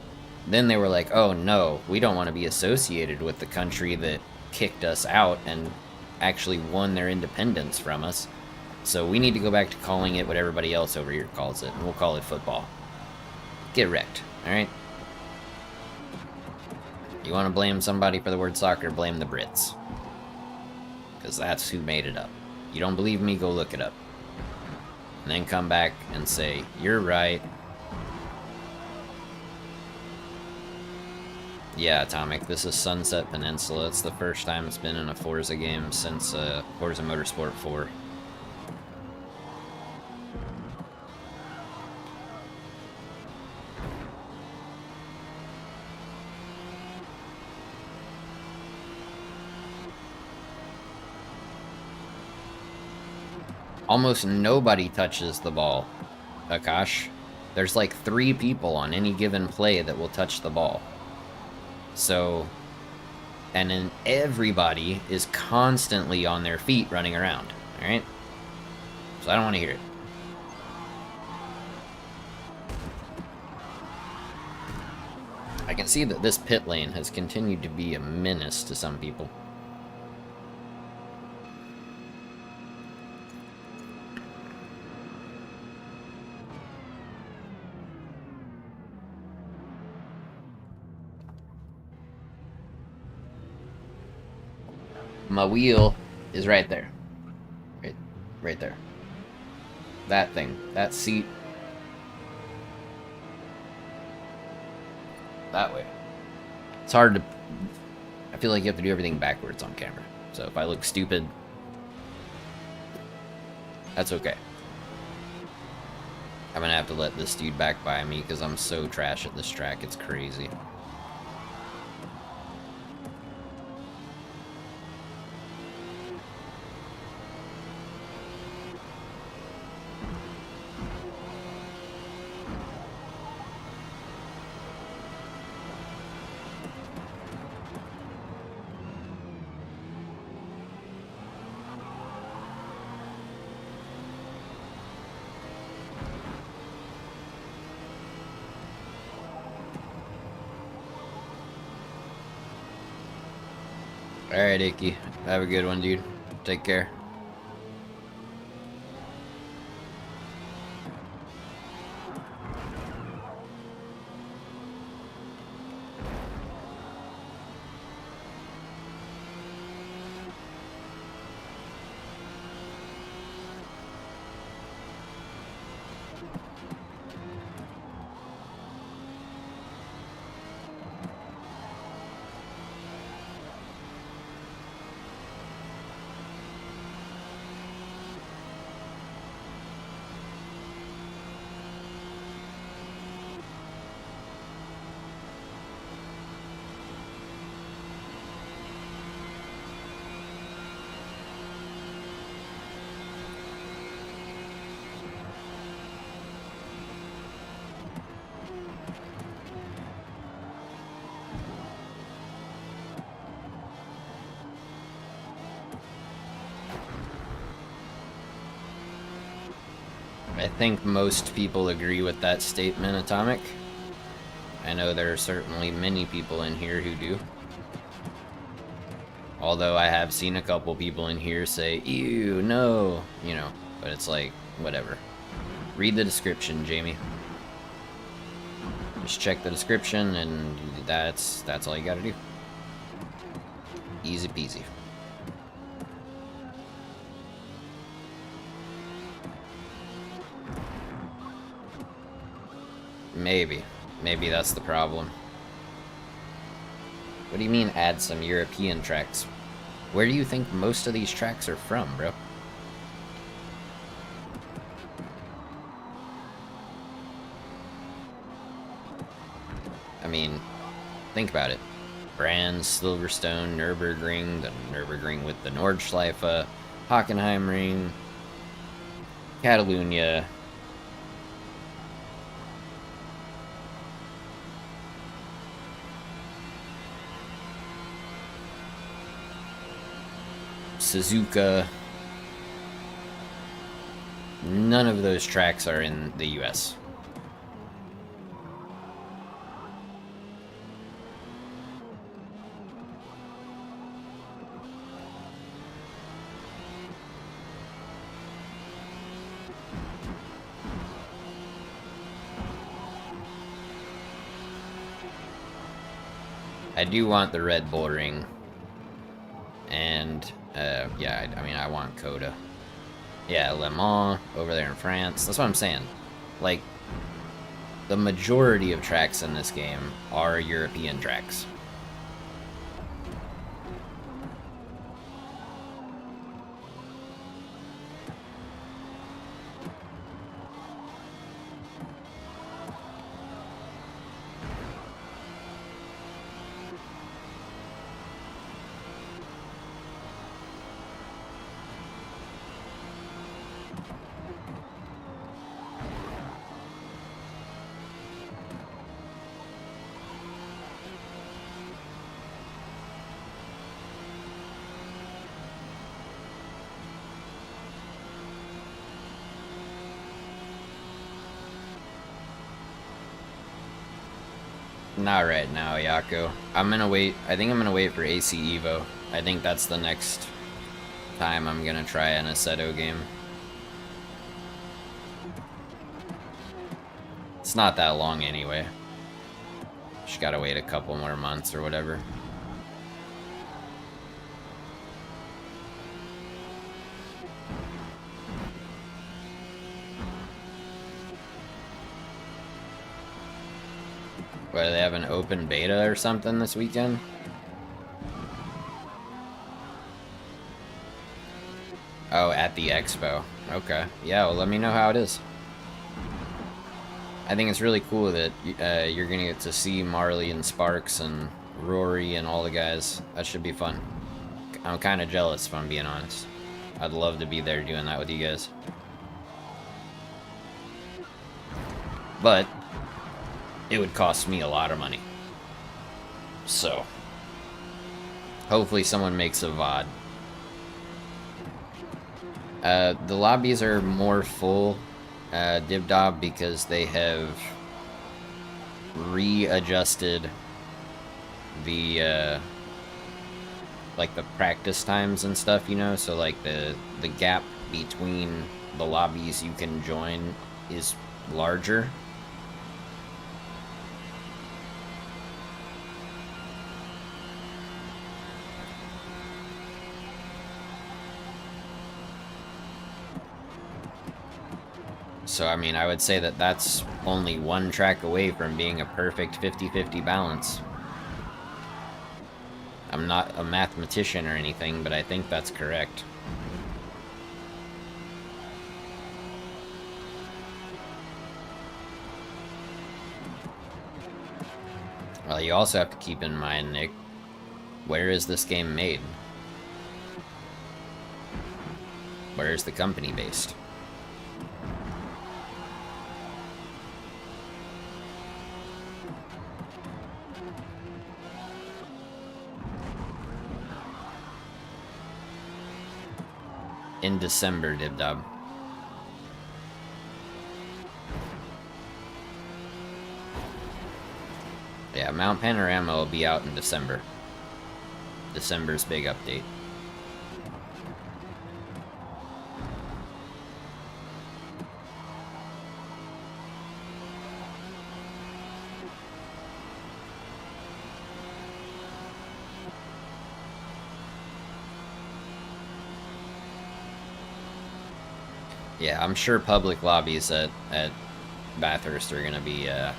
then they were like, oh no, we don't want to be associated with the country that kicked us out and actually won their independence from us. So we need to go back to calling it what everybody else over here calls it, and we'll call it football. Get wrecked, alright? You want to blame somebody for the word soccer, blame the Brits. Because that's who made it up. You don't believe me, go look it up. And then come back and say, you're right. Yeah, Atomic, this is Sunset Peninsula. It's the first time it's been in a Forza game since Forza Motorsport 4. Almost nobody touches the ball, Akash. There's like 3 people on any given play that will touch the ball. So, and then everybody is constantly on their feet running around, alright? So I don't want to hear it. I can see that this pit lane has continued to be a menace to some people. My wheel is right there. Right there. That thing. That seat. That way. It's hard to... I feel like you have to do everything backwards on camera. So if I look stupid, that's okay. I'm gonna have to let this dude back by me because I'm so trash at this track. It's crazy. Alright, Icky. Have a good one, dude. Take care. I think most people agree with that statement, Atomic. I know there are certainly many people in here who do. Although I have seen a couple people in here say, ew, no, you know, but it's like, whatever. Read the description, Jamie. Just check the description and that's all you gotta do. Easy peasy. Maybe that's the problem. What do you mean add some European tracks? Where do you think most of these tracks are from, bro? I mean, think about it. Brands, Silverstone, Nürburgring, the Nürburgring with the Nordschleife, Hockenheimring, Catalunya. Suzuka. None of those tracks are in the US. I do want the Red Bull Ring. And, yeah, I mean, I want Coda. Yeah, Le Mans, over there in France. That's what I'm saying. Like, the majority of tracks in this game are European tracks. Not right now, Yako. I'm gonna wait. I think I'm gonna wait for AC Evo. I think that's the next time I'm gonna try an Assetto game. It's not that long anyway. Just gotta wait a couple more months or whatever. What, do they have an open beta or something this weekend? Oh, at the expo. Okay. Yeah, well, let me know how it is. I think it's really cool that you're gonna get to see Marley and Sparks and Rory and all the guys. That should be fun. I'm kind of jealous, if I'm being honest. I'd love to be there doing that with you guys. But it would cost me a lot of money. So, hopefully someone makes a VOD. The lobbies are more full, Dibdob, because they have readjusted the, like the practice times and stuff, you know? So, like, the gap between the lobbies you can join is larger. So, I mean, I would say that that's only one track away from being a perfect 50-50 balance. I'm not a mathematician or anything, but I think that's correct. Well, you also have to keep in mind, Nick, where is this game made? Where is the company based? In December, Dibdob. Yeah, Mount Panorama will be out in December. December's big update. Yeah, I'm sure public lobbies at Bathurst are gonna be an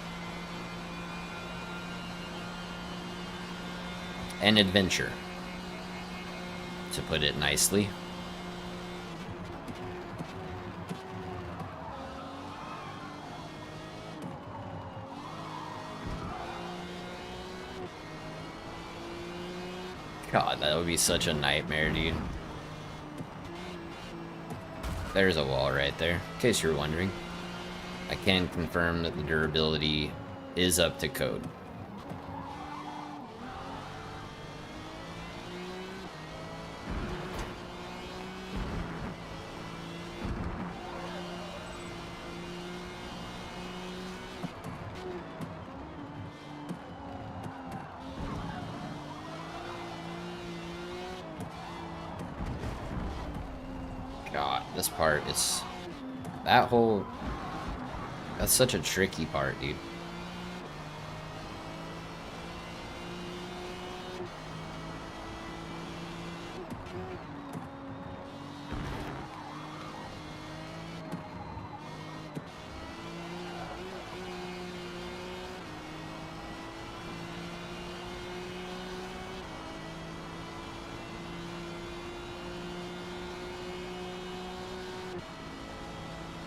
adventure, to put it nicely. God, that would be such a nightmare, dude. There's a wall right there, in case you're wondering. I can confirm that the durability is up to code. God, this part is... That whole... That's such a tricky part, dude.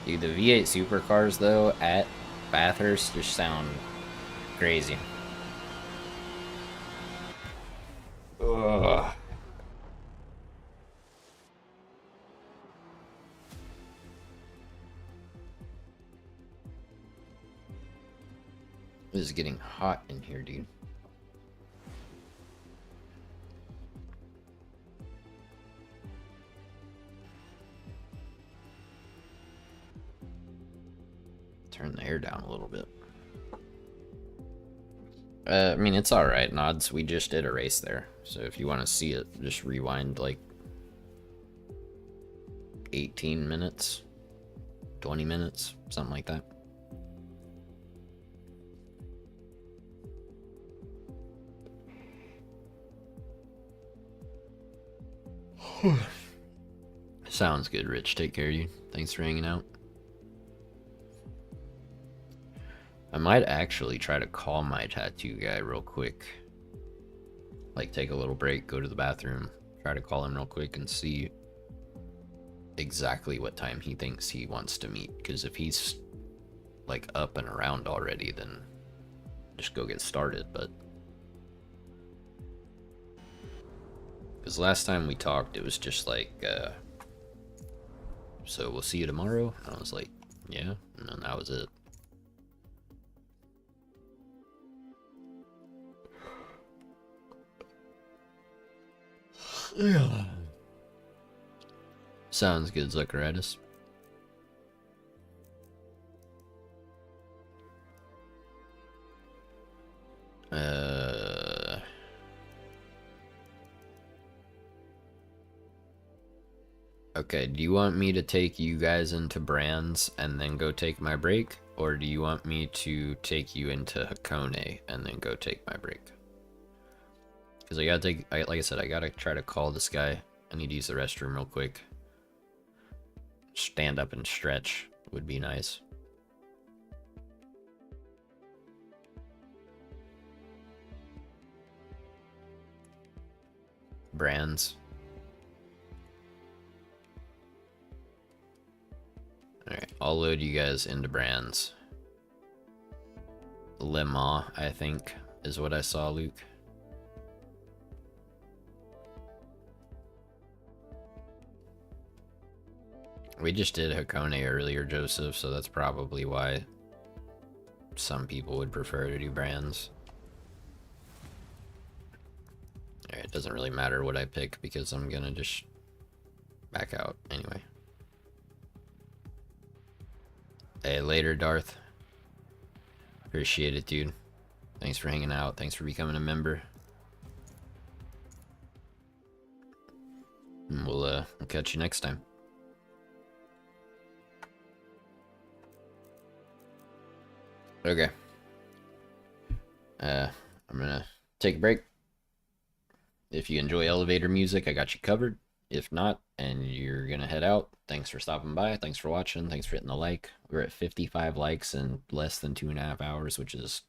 Dude, the V8 supercars, though, at Bathurst just sound crazy. Ugh. This is getting hot in here, dude. Turn the air down a little bit. I mean, it's alright, Nods. We just did a race there. So if you want to see it, just rewind like 18 minutes, 20 minutes, something like that. Sounds good, Rich. Take care of you. Thanks for hanging out. I might actually try to call my tattoo guy real quick. Like, take a little break, go to the bathroom, try to call him real quick and see exactly what time he thinks he wants to meet. Because if he's, like, up and around already, then just go get started, but... Because last time we talked, it was just like, so we'll see you tomorrow? And I was like, yeah, and then that was it. Yeah. Sounds good, Zuckeritis. Okay, do you want me to take you guys into Brands and then go take my break? Or do you want me to take you into Hakone and then go take my break? Because I gotta take, like I said, I gotta try to call this guy. I need to use the restroom real quick. Stand up and stretch would be nice. Brands. Alright, I'll load you guys into Brands. Le Mans, I think, is what I saw, Luke. We just did Hakone earlier, Joseph, so that's probably why some people would prefer to do Brands. Alright, it doesn't really matter what I pick because I'm gonna just back out anyway. Hey, later, Darth. Appreciate it, dude. Thanks for hanging out. Thanks for becoming a member. And we'll catch you next time. Okay. I'm gonna take a break. If you enjoy elevator music, I got you covered. If not, and you're gonna head out, thanks for stopping by. Thanks for watching. Thanks for hitting the like. We're at 55 likes in less than 2.5 hours, which is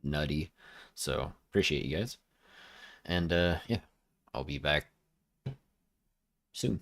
nutty. So appreciate you guys. And yeah, I'll be back soon.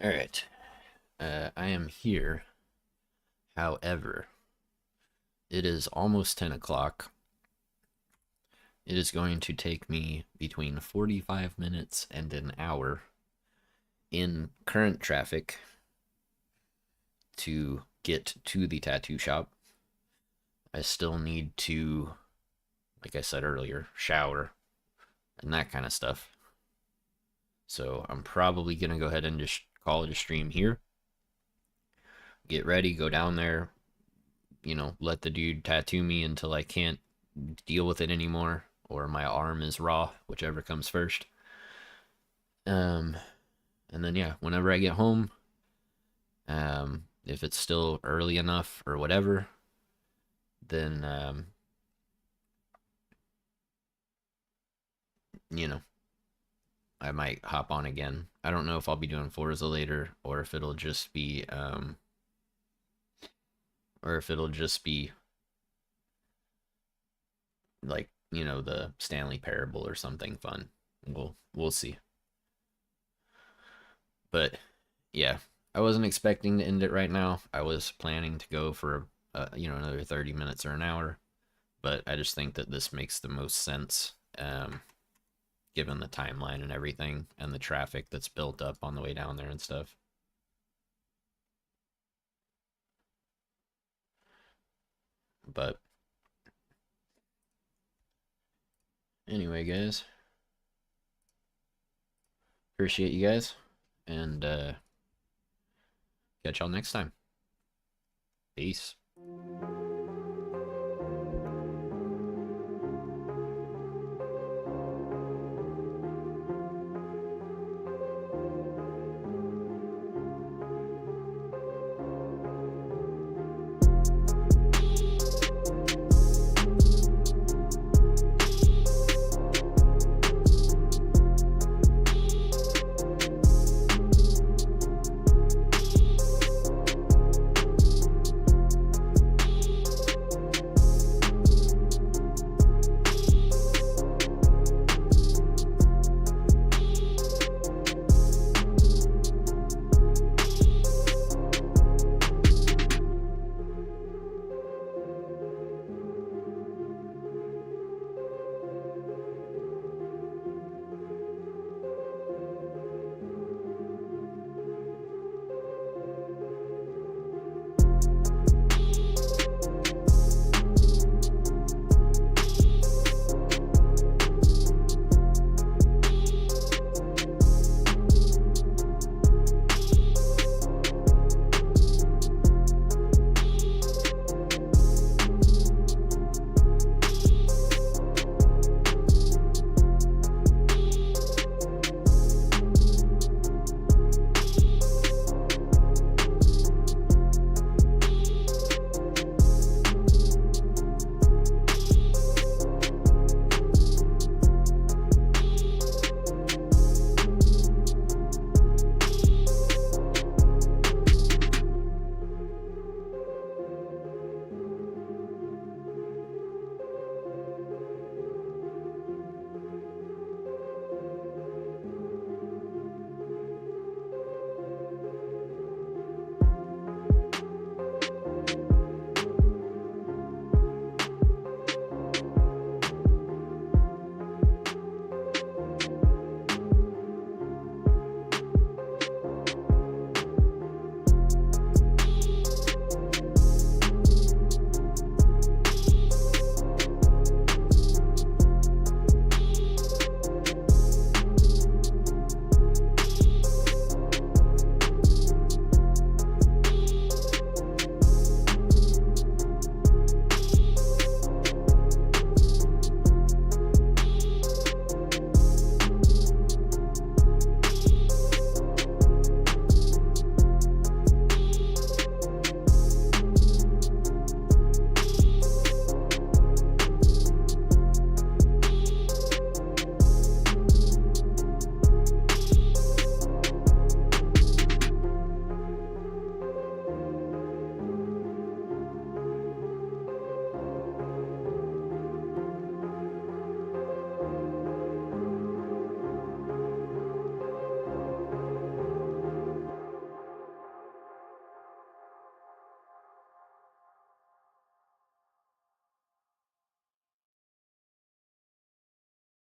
All right. I am here. However, it is almost 10 o'clock. It is going to take me between 45 minutes and an hour in current traffic to get to the tattoo shop. I still need to, like I said earlier, shower and that kind of stuff. So I'm probably going to go ahead and just call it a stream here. Get ready, go down there, let the dude tattoo me until I can't deal with it anymore, or my arm is raw, whichever comes first. Um, and then yeah, whenever I get home, if it's still early enough or whatever, then you know, I might hop on again. I don't know if I'll be doing Forza later or if it'll just be like, the Stanley Parable or something fun. We'll see. But yeah, I wasn't expecting to end it right now. I was planning to go for another 30 minutes or an hour, but I just think that this makes the most sense, given the timeline and everything and the traffic that's built up on the way down there and stuff. But anyway, guys, appreciate you guys, and catch y'all next time. Peace.